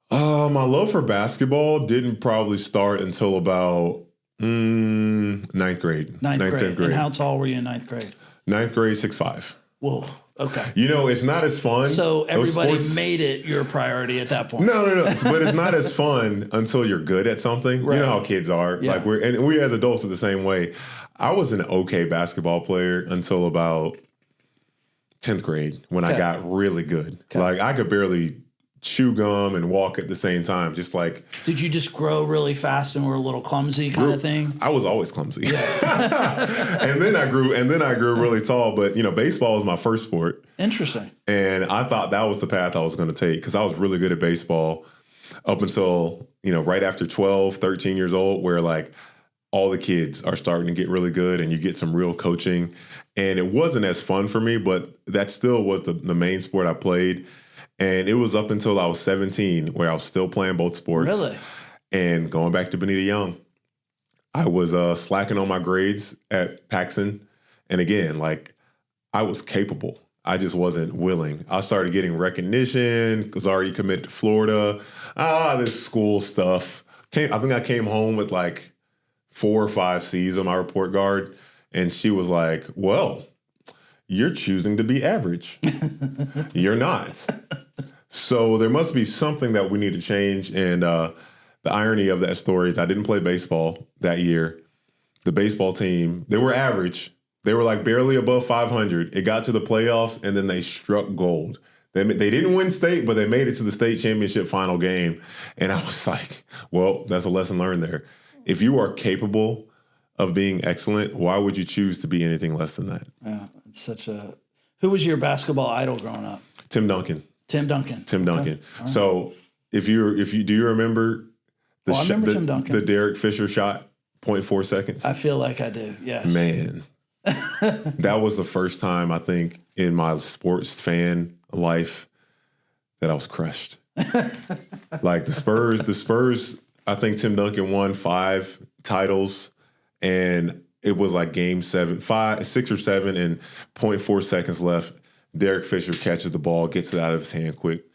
My love for basketball didn't probably start until about ninth grade. Ninth, 10th grade. And how tall were you in ninth grade? Ninth grade, 6'5". Whoa. Okay. You know, it's not as fun. So everybody made it your priority at that point. No. But it's not as fun until you're good at something. Right. You know how kids are. Yeah. Like we as adults are the same way. I was an okay basketball player until about 10th grade when I got really good. Okay. Like, I could barely chew gum and walk at the same time. Just like, did you just grow really fast and were a little clumsy kind of thing? I was always clumsy. Yeah. and then I grew really tall. But, you know, baseball was my first sport. Interesting. And I thought that was the path I was going to take because I was really good at baseball up until, you know, right after 12, 13 years old, where, like, all the kids are starting to get really good and you get some real coaching. And it wasn't as fun for me, but that still was the main sport I played. And it was up until I was 17 where I was still playing both sports. Really? And going back to Benita Young, I was slacking on my grades at Paxson. And again, like, I was capable. I just wasn't willing. I started getting recognition because I already committed to Florida. This school stuff. I think I came home with like 4 or 5 C's on my report card. And she was like, well, you're choosing to be average. You're not. So there must be something that we need to change. And the irony of that story is I didn't play baseball that year. The baseball team, they were average. They were like barely above 500. It got to the playoffs, and then they struck gold. They didn't win state, but they made it to the state championship final game. And I was like, well, that's a lesson learned there. If you are capable of being excellent, why would you choose to be anything less than that? Yeah, it's such a... Who was your basketball idol growing up? Tim Duncan. Tim Duncan. Okay. Right. So do you remember Tim Duncan. The Derek Fisher shot, 0.4 seconds? I feel like I do, yes. Man, that was the first time I think in my sports fan life that I was crushed. Like the Spurs, I think Tim Duncan won 5 titles, and it was like game 6 or 7 and 0.4 seconds left. Derek Fisher catches the ball, gets it out of his hand quick,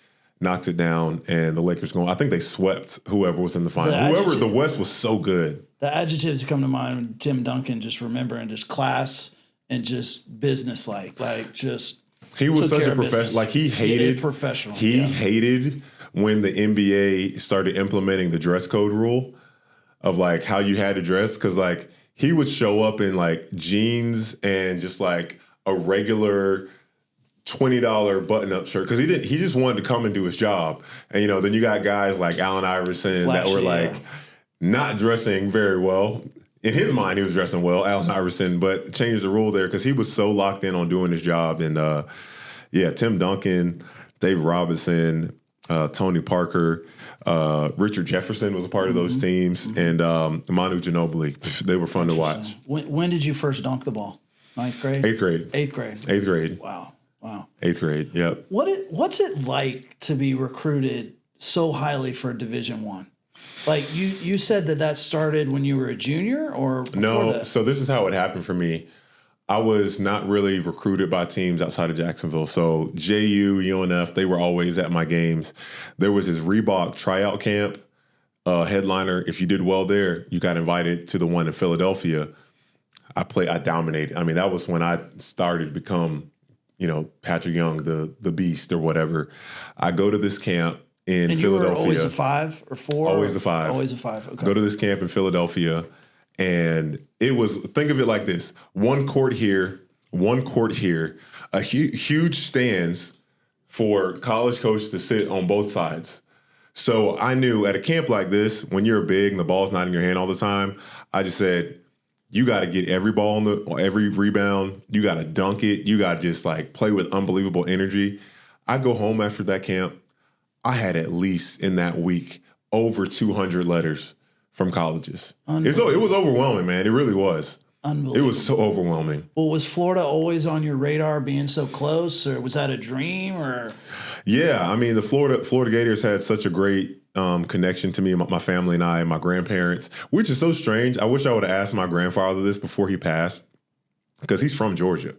knocks it down, and the Lakers go. I think they swept whoever was in the final. The West was so good. The adjectives that come to mind when Tim Duncan, just remembering just class and just business-like, just he was such a professional. Like he hated professional. He hated when the NBA started implementing the dress code rule of like how you had to dress, because like he would show up in like jeans and just like a regular $20 button-up shirt because he just wanted to come and do his job. And, you know, then you got guys like Allen Iverson that were like not dressing very well. In his mind, he was dressing well, Allen Iverson, but changed the rule there because he was so locked in on doing his job. And, Tim Duncan, Dave Robinson, Tony Parker, Richard Jefferson was a part of those teams, and Manu Ginobili. They were fun to watch. When did you first dunk the ball? 9th grade? 8th grade. 8th grade. 8th grade. Wow. 8th grade, yep. What's it like to be recruited so highly for Division I? Like you said that started when you were a junior or before No, that? So this is how it happened for me. I was not really recruited by teams outside of Jacksonville. So JU, UNF, they were always at my games. There was this Reebok tryout camp headliner. If you did well there, you got invited to the one in Philadelphia. I dominated. I mean, that was when I started to become, Patric Young, the beast or whatever. I go to this camp in Philadelphia. You were always a 5 or 4? Always a 5. Always a 5. Okay. Go to this camp in Philadelphia. And it was, think of it like this: one court here, a huge stands for college coaches to sit on both sides. So I knew at a camp like this, when you're big and the ball's not in your hand all the time, I just said, you got to get every ball on every rebound. You got to dunk it. You got to just play with unbelievable energy. I go home after that camp. I had at least in that week over 200 letters from colleges. It was overwhelming, man. It really was. Unbelievable. It was so overwhelming. Well, was Florida always on your radar being so close, or was that a dream? Or yeah, I mean, the Florida Gators had such a great connection to me, my family and I, and my grandparents, which is so strange. I wish I would have asked my grandfather this before he passed, because he's from Georgia.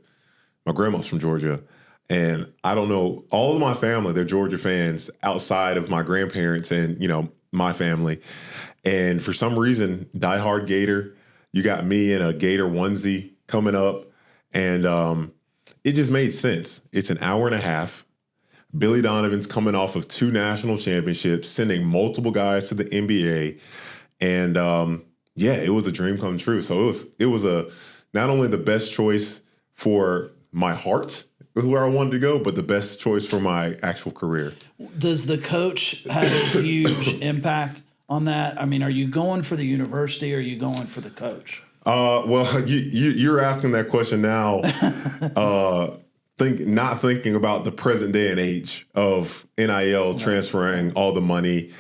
My grandma's from Georgia. And I don't know, all of my family, they're Georgia fans outside of my grandparents and, my family. And for some reason, diehard Gator, you got me in a Gator onesie coming up. And it just made sense. It's an hour and a half. Billy Donovan's coming off of 2 national championships, sending multiple guys to the NBA. And it was a dream come true. So it was not only the best choice for my heart, is where I wanted to go, but the best choice for my actual career. Does the coach have a huge impact on that? I mean, are you going for the university or are you going for the coach? Well, you're asking that question now, not thinking about the present day and age of NIL transferring all the money.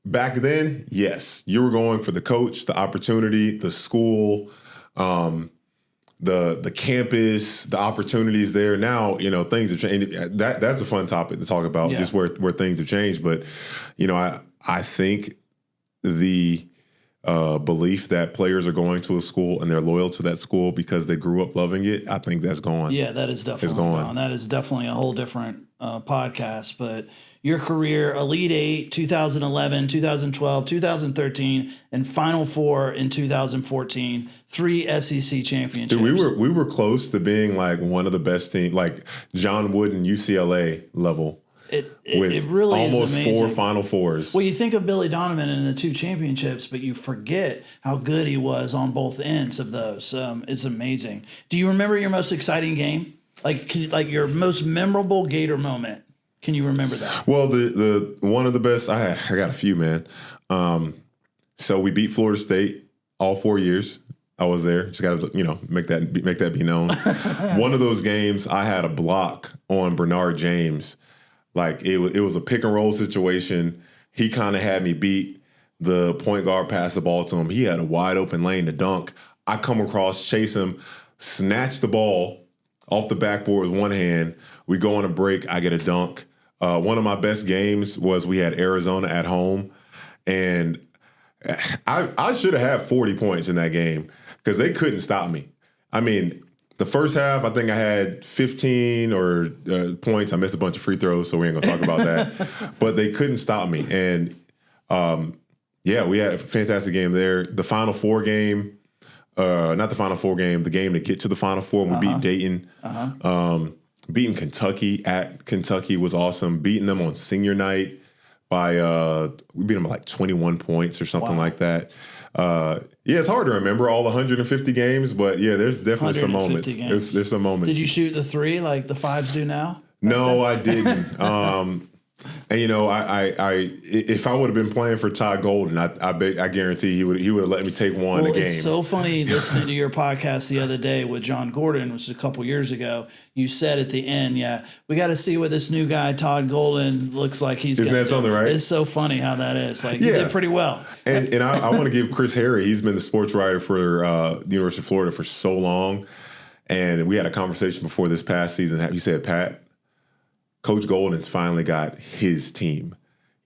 Back then, yes, you were going for the coach, the opportunity, the school, the campus, the opportunities there. Now, things have changed. That's a fun topic to talk about, just where things have changed. But, I think the belief that players are going to a school and they're loyal to that school because they grew up loving it, I think that's gone. Yeah, that is definitely gone. That is definitely a whole different podcast. But your career, Elite 8, 2011, 2012, 2013, and Final Four in 2014, 3 SEC championships. Dude, we were close to being one of the best teams, like John Wooden UCLA level. It really almost is amazing. 4 Final Fours. Well, you think of Billy Donovan and the 2 championships, but you forget how good he was on both ends of those. It's amazing. Do you remember your most exciting game? Your most memorable Gator moment? Can you remember that? Well, the one of the best, I got a few, man. So we beat Florida State all 4 years. I was there. Just got to, make that be known. One of those games, I had a block on Bernard James. It was a pick and roll situation. He kind of had me beat. The point guard passed the ball to him. He had a wide open lane to dunk. I come across, chase him, snatch the ball off the backboard with one hand. We go on a break. I get a dunk. One of my best games was we had Arizona at home, and I should have had 40 points in that game because they couldn't stop me. I mean, the first half, I think I had 15 points. I missed a bunch of free throws, so we ain't going to talk about that. But they couldn't stop me. And, we had a fantastic game there. The Final Four game, not the Final Four game, the game to get to the Final Four, we beat Dayton. Beating Kentucky at Kentucky was awesome. Beating them on senior night by we beat them by 21 points or something like that. It's hard to remember all 150 games, but there's definitely some moments. There's some moments. Did you shoot the 3 like the 5s do now? No, I didn't. And if I would have been playing for Todd Golden, I guarantee he would have let me take one a game. It's so funny listening to your podcast the other day with John Gordon, which was a couple years ago. You said at the end, we got to see what this new guy Todd Golden looks like. Isn't that something, right? It's so funny how that is. You did pretty well. And I want to give Chris Harry. He's been the sports writer for the University of Florida for so long, and we had a conversation before this past season. He said, Pat, Coach Golden's finally got his team.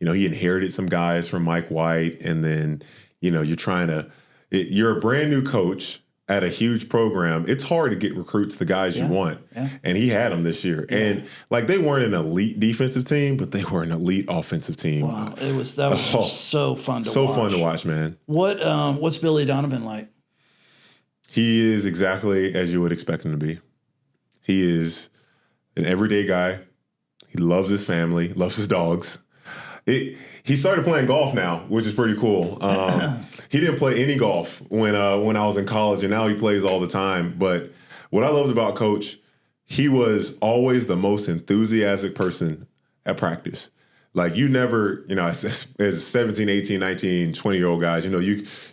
He inherited some guys from Mike White, and then, you're a brand new coach at a huge program, it's hard to get recruits the guys you want. Yeah. And he had them this year. Yeah. And like they weren't an elite defensive team, but they were an elite offensive team. Wow. That was so fun to watch. So fun to watch, man. What's Billy Donovan like? He is exactly as you would expect him to be. He is an everyday guy. He loves his family, loves his dogs. He started playing golf now, which is pretty cool. He didn't play any golf when I was in college, and now he plays all the time. But what I loved about Coach, he was always the most enthusiastic person at practice. Like you never, as 17, 18, 19, 20-year-old guys,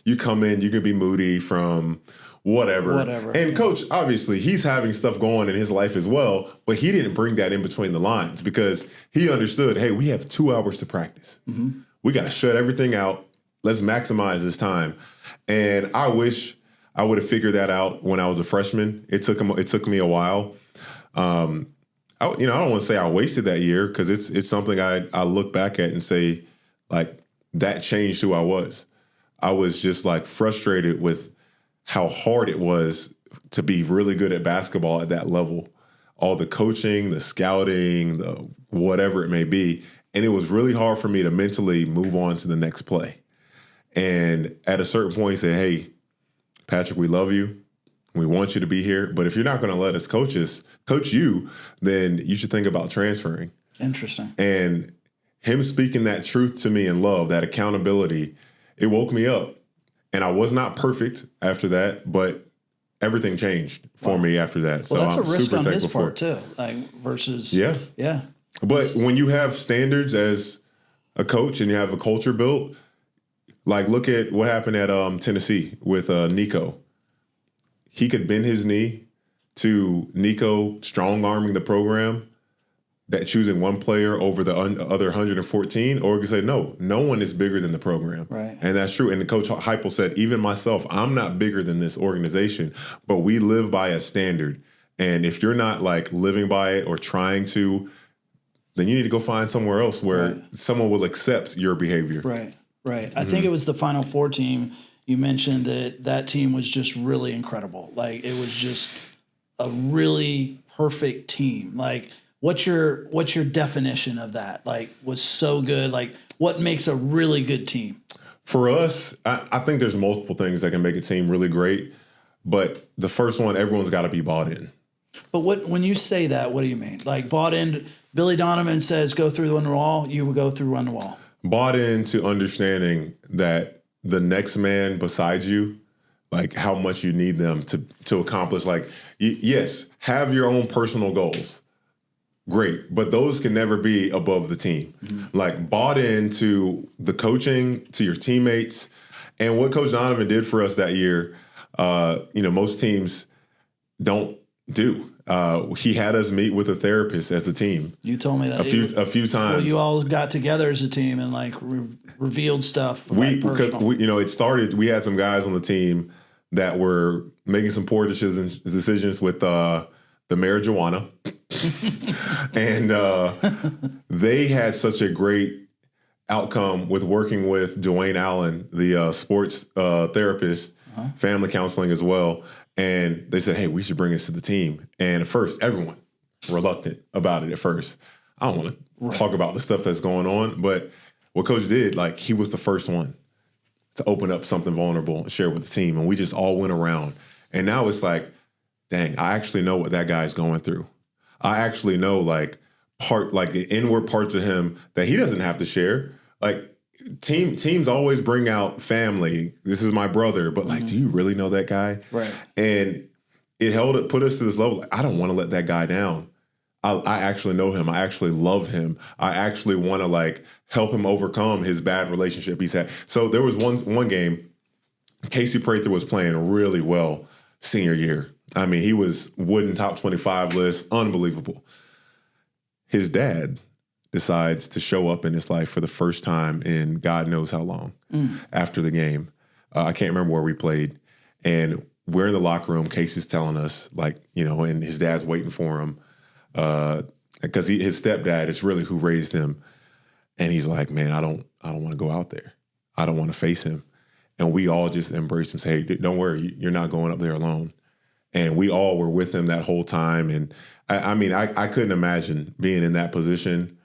you come in, you can be moody from whatever. And Coach, obviously, he's having stuff going in his life as well, but he didn't bring that in between the lines because he understood, hey, we have 2 hours to practice. Mm-hmm. We got to shut everything out. Let's maximize this time. And I wish I would have figured that out when I was a freshman. It took me a while. I don't want to say I wasted that year because it's something I look back at and say, like, that changed who I was. I was just like frustrated with how hard it was to be really good at basketball at that level. All the coaching, the scouting, the whatever it may be. And it was really hard for me to mentally move on to the next play. And at a certain point, he said, hey, Patrick, we love you. We want you to be here. But if you're not going to let us coach you, then you should think about transferring. Interesting. And him speaking that truth to me in love, that accountability, it woke me up. And I was not perfect after that, but everything changed for me after that. So well, that's I'm a risk super on his thankful part too, like versus yeah. But when you have standards as a coach and you have a culture built, like look at what happened at Tennessee with Nico. He could bend his knee to Nico strong-arming the program, that choosing one player over the other 114, or you could say, no one is bigger than the program. Right. And that's true. And the coach Heupel said, even myself, I'm not bigger than this organization, but we live by a standard. And if you're not like living by it or trying to, then you need to go find somewhere else where someone will accept your behavior. Right. I think it was the Final Four team. You mentioned that team was just really incredible. Like it was just a really perfect team. Like, what's your definition of that? Like, was so good. Like, what makes a really good team? For us, I think there's multiple things that can make a team really great. But the first one, everyone's got to be bought in. But when you say that, what do you mean? Like bought in? Billy Donovan says, "Go through the one wall." You would go through run the wall. Bought into understanding that the next man beside you, like how much you need them to accomplish. Like, yes, have your own personal goals. Great, but those can never be above the team. Mm-hmm. Like bought into the coaching, to your teammates, and what Coach Donovan did for us that year. Most teams don't do. He had us meet with a therapist as a team. You told me that a few times. Well, you all got together as a team and like revealed stuff. Because it started. We had some guys on the team that were making some poor decisions with the marijuana. And they had such a great outcome with working with Dwayne Allen, the sports therapist, family counseling as well. And they said, hey, we should bring this to the team. And at first, everyone reluctant about it at first. I don't want to talk about the stuff that's going on. But what Coach did, like, he was the first one to open up something vulnerable and share with the team. And we just all went around. And now it's like, dang, I actually know what that guy's going through. I actually know the inward parts of him that he doesn't have to share. Like teams always bring out family. This is my brother, but like, do you really know that guy? Right. And put us to this level. Like, I don't want to let that guy down. I actually know him. I actually love him. I actually want to like help him overcome his bad relationship he's had. So there was one game, Casey Prather was playing really well senior year. I mean, he was Wooden top 25 list, unbelievable. His dad decides to show up in his life for the first time in God knows how long after the game. I can't remember where we played. And we're in the locker room. Casey's telling us, and his dad's waiting for him because his stepdad is really who raised him. And he's like, man, I don't want to go out there. I don't want to face him. And we all just embraced him, say, hey, don't worry, you're not going up there alone. And we all were with him that whole time. And I couldn't imagine being in that position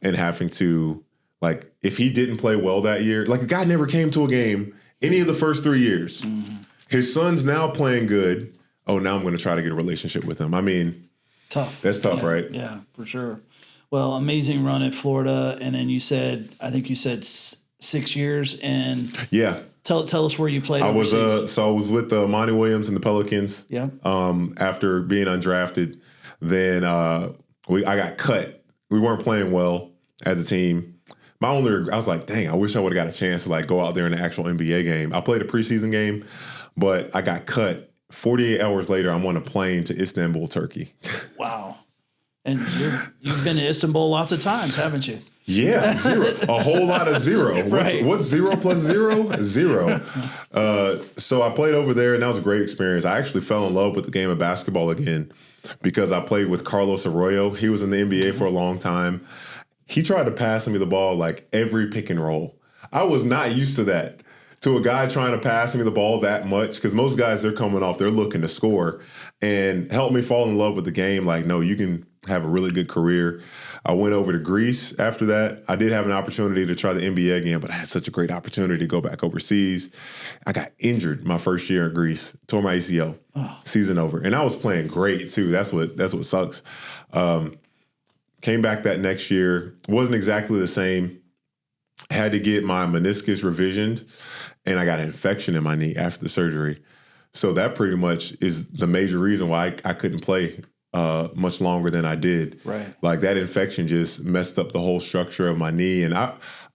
and having to, like, if he didn't play well that year, like, the guy never came to a game any of the first 3 years. Mm-hmm. His son's now playing good. Oh, now I'm going to try to get a relationship with him. I mean, tough. That's tough, right? Yeah, for sure. Well, amazing run at Florida. And then I think you said 6 years. And yeah. Tell us where you played. I was with Monty Williams and the Pelicans. Yeah. After being undrafted, then I got cut. We weren't playing well as a team. I was like, dang, I wish I would have got a chance to like go out there in an actual NBA game. I played a preseason game, but I got cut. 48 hours later, I'm on a plane to Istanbul, Turkey. Wow. And you've been to Istanbul lots of times, haven't you? Yeah, zero. A whole lot of zero. Right. What's 0 plus 0? 0. So I played over there, and that was a great experience. I actually fell in love with the game of basketball again because I played with Carlos Arroyo. He was in the NBA for a long time. He tried to pass me the ball like every pick and roll. I was not used to that, to a guy trying to pass me the ball that much, because most guys, they're coming off, they're looking to score, and helped me fall in love with the game. Like, no, you can have a really good career. I went over to Greece after that. I did have an opportunity to try the NBA again, but I had such a great opportunity to go back overseas. I got injured my first year in Greece, tore my ACL, season over. And I was playing great too. That's what sucks. Came back that next year, wasn't exactly the same. Had to get my meniscus revisioned, and I got an infection in my knee after the surgery. So that pretty much is the major reason why I couldn't play much longer than I did. Right. Like, that infection just messed up the whole structure of my knee. And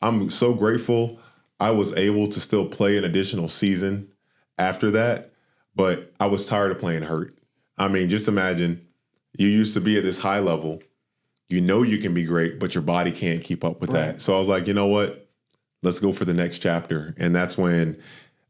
I'm so grateful I was able to still play an additional season after that. But I was tired of playing hurt. I mean, just imagine you used to be at this high level. You know you can be great, but your body can't keep up with that. So I was like, you know what? Let's go for the next chapter. And that's when,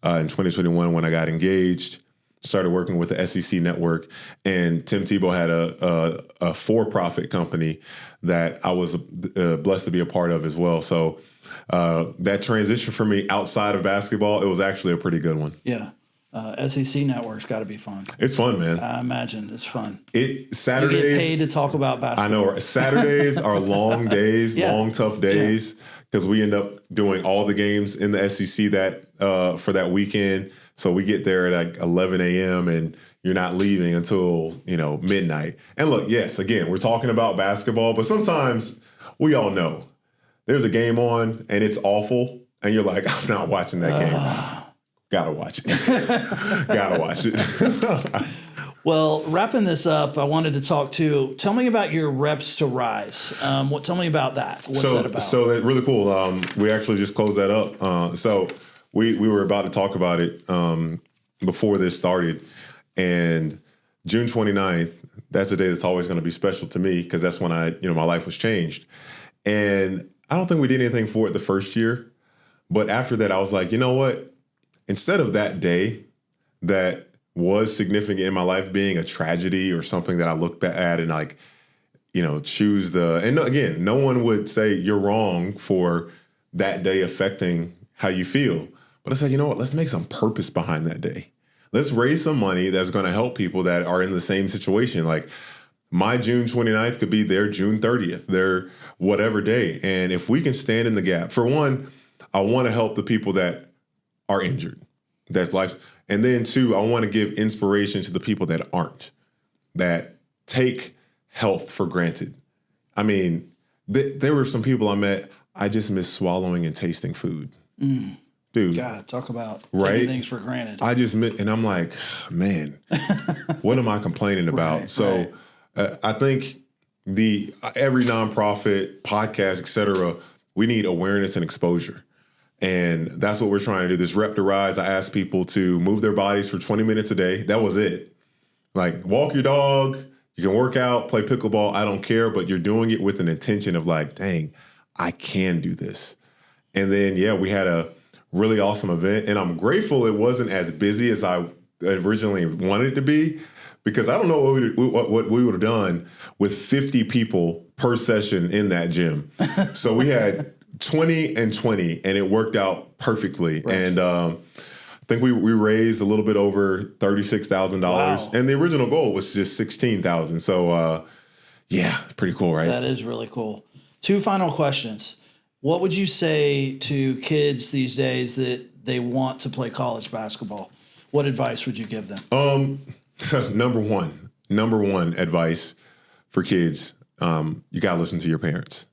in 2021, when I got engaged, started working with the SEC network, and Tim Tebow had a for-profit company that I was blessed to be a part of as well. So that transition for me outside of basketball, it was actually a pretty good one. Yeah. SEC network's got to be fun. It's fun, man. I imagine it's fun. Saturdays, you get paid to talk about basketball. I know. Saturdays are long days, long, tough days, because we end up doing all the games in the SEC for that weekend. So we get there at like 11 a.m. and you're not leaving until, midnight. And look, yes, again, we're talking about basketball, but sometimes we all know there's a game on and it's awful, and you're like, I'm not watching that game. Gotta watch it. Gotta watch it. Well, wrapping this up, I wanted to talk to. Tell me about your Reps to Rise. Tell me about that. What's that about? So that's really cool. We actually just closed that up. So we were about to talk about it before this started, and June 29th. That's a day that's always going to be special to me, because that's when my life was changed. And I don't think we did anything for it the first year, but after that, I was like, you know what? Instead of that day that was significant in my life being a tragedy or something that I look at and choose and again, no one would say you're wrong for that day affecting how you feel. But I said, you know what, let's make some purpose behind that day. Let's raise some money that's going to help people that are in the same situation. Like, my June 29th could be their June 30th, their whatever day. And if we can stand in the gap, for one, I want to help the people that are injured. That's life. And then two, I want to give inspiration to the people that aren't, that take health for granted. I mean, there were some people I met, I just miss swallowing and tasting food. Dude. God, talk about taking things for granted. I just miss, and I'm like, man, what am I complaining about? I think every nonprofit, podcast, et cetera, we need awareness and exposure. And that's what we're trying to do. This Rep to Rise, I asked people to move their bodies for 20 minutes a day. That was it. Like, walk your dog, you can work out, play pickleball, I don't care, but you're doing it with an intention of like, dang, I can do this. And then, we had a really awesome event, and I'm grateful it wasn't as busy as I originally wanted it to be, because I don't know what we would have done with 50 people per session in that gym. So we had 20 and 20, and it worked out perfectly. Right. And I think we raised a little bit over $36,000. Wow. And the original goal was just $16,000. So, yeah, pretty cool, right? That is really cool. 2 final questions. What would you say to kids these days that they want to play college basketball? What advice would you give them? Number one advice for kids, you got to listen to your parents.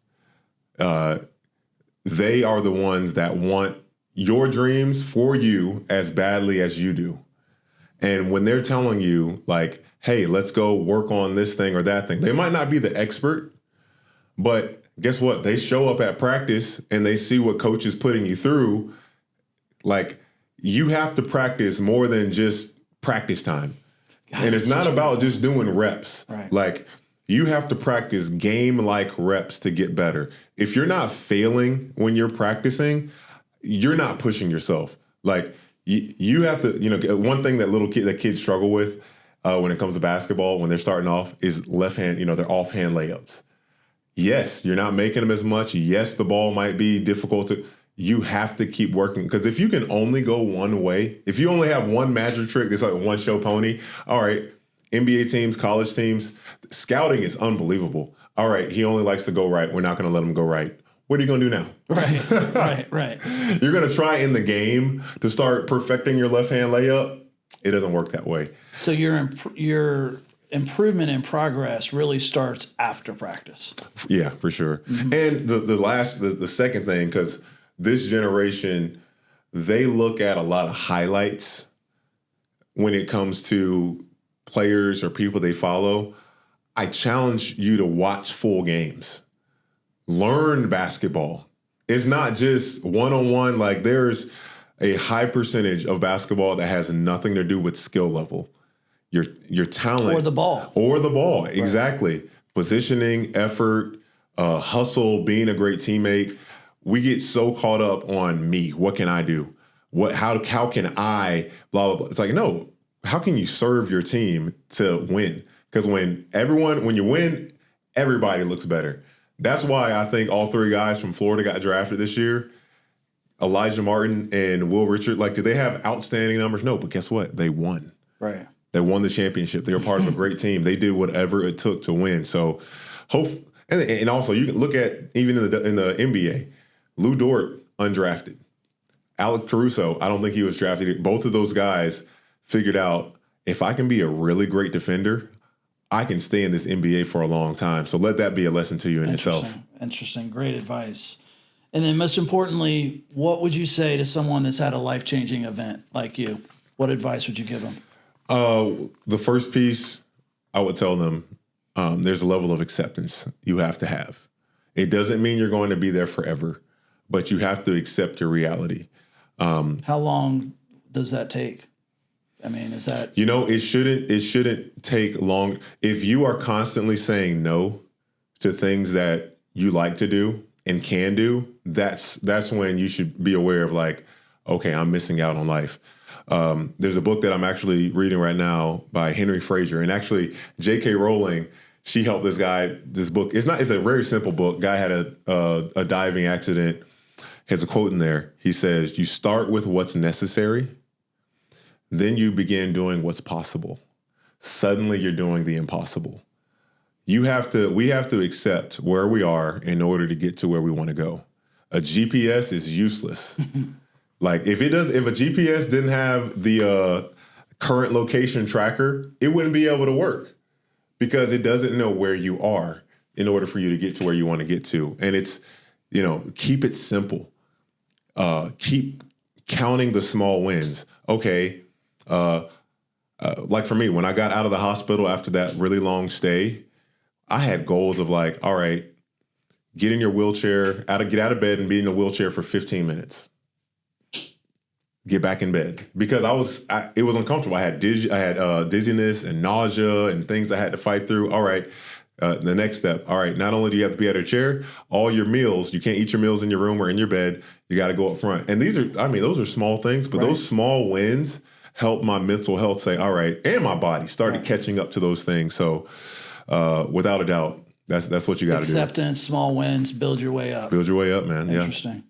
They are the ones that want your dreams for you as badly as you do. And when they're telling you, like, hey, let's go work on this thing or that thing, they might not be the expert, but guess what? They show up at practice and they see what coach is putting you through. Like, you have to practice more than just practice time. God, and it's not about just doing reps. Right. Like, you have to practice game-like reps to get better. If you're not failing when you're practicing, you're not pushing yourself. Like, you have to, one thing that kids struggle with when it comes to basketball when they're starting off is left hand, their offhand layups. Yes, you're not making them as much. Yes, the ball might be difficult you have to keep working. Because if you can only go one way, if you only have one magic trick, it's like one show pony. All right, NBA teams, college teams, scouting is unbelievable. All right, he only likes to go right. We're not going to let him go right. What are you going to do now? Right. You're going to try in the game to start perfecting your left-hand layup. It doesn't work that way. So your improvement and progress really starts after practice. Yeah, for sure. Mm-hmm. And the second thing, because this generation, they look at a lot of highlights when it comes to players or people they follow. I challenge you to watch full games. Learn basketball. It's not just one-on-one. Like, there's a high percentage of basketball that has nothing to do with skill level. Your talent. Or the ball. Right. Exactly. Positioning, effort, hustle, being a great teammate. We get so caught up on me. What can I do? How can I, blah, blah, blah. It's like, no, how can you serve your team to win? Because when you win, everybody looks better. That's why I think all 3 guys from Florida got drafted this year. Elijah Martin and Will Richard, like, did they have outstanding numbers? No, but guess what? They won. Right. They won the championship. They were part of a great team. They did whatever it took to win. So, and also you can look at even in the NBA, Lou Dort undrafted, Alec Caruso. I don't think he was drafted. Both of those guys figured out, if I can be a really great defender, I can stay in this NBA for a long time. So let that be a lesson to you in itself. Interesting. Great advice. And then most importantly, what would you say to someone that's had a life-changing event like you? What advice would you give them? The first piece, I would tell them, there's a level of acceptance you have to have. It doesn't mean you're going to be there forever, but you have to accept your reality. How long does that take? I mean, is that... It shouldn't take long. If you are constantly saying no to things that you like to do and can do, that's when you should be aware of, like, okay, I'm missing out on life. There's a book that I'm actually reading right now by Henry Fraser, and actually J.K. Rowling, she helped this guy. This book, it's a very simple book. Guy had a diving accident. Has a quote in there. He says, "You start with what's necessary, then you begin doing what's possible. Suddenly you're doing the impossible." We have to accept where we are in order to get to where we want to go. A GPS is useless. Like, if a GPS didn't have the current location tracker, it wouldn't be able to work because it doesn't know where you are in order for you to get to where you want to get to. And it's, keep it simple. Keep counting the small wins. Okay. Like for me, when I got out of the hospital after that really long stay, I had goals of, like, all right, get in your wheelchair, get out of bed and be in a wheelchair for 15 minutes. Get back in bed, because it was uncomfortable. I had dizziness and nausea and things I had to fight through. All right, the next step. All right, not only do you have to be at a chair, all your meals, you can't eat your meals in your room or in your bed. You got to go up front. And those are small things, but those small wins help my mental health say, all right, and my body started catching up to those things. So without a doubt, That's what you got to do. Acceptance, small wins, build your way up. Build your way up, man. Interesting.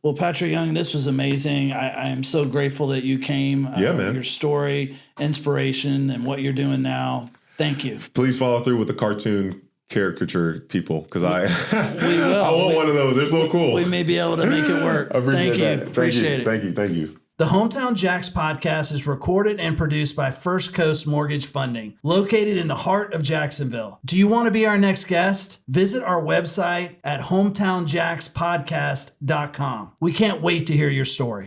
Well, Patric Young, this was amazing. I am so grateful that you came. Man. Your story, inspiration, and what you're doing now. Thank you. Please follow through with the cartoon caricature people, because I will. I want one of those. They're so cool. We may be able to make it work. Thank you. Appreciate it. Thank you. The Hometown Jax podcast is recorded and produced by First Coast Mortgage Funding, located in the heart of Jacksonville. Do you want to be our next guest? Visit our website at hometownjaxpodcast.com. We can't wait to hear your story.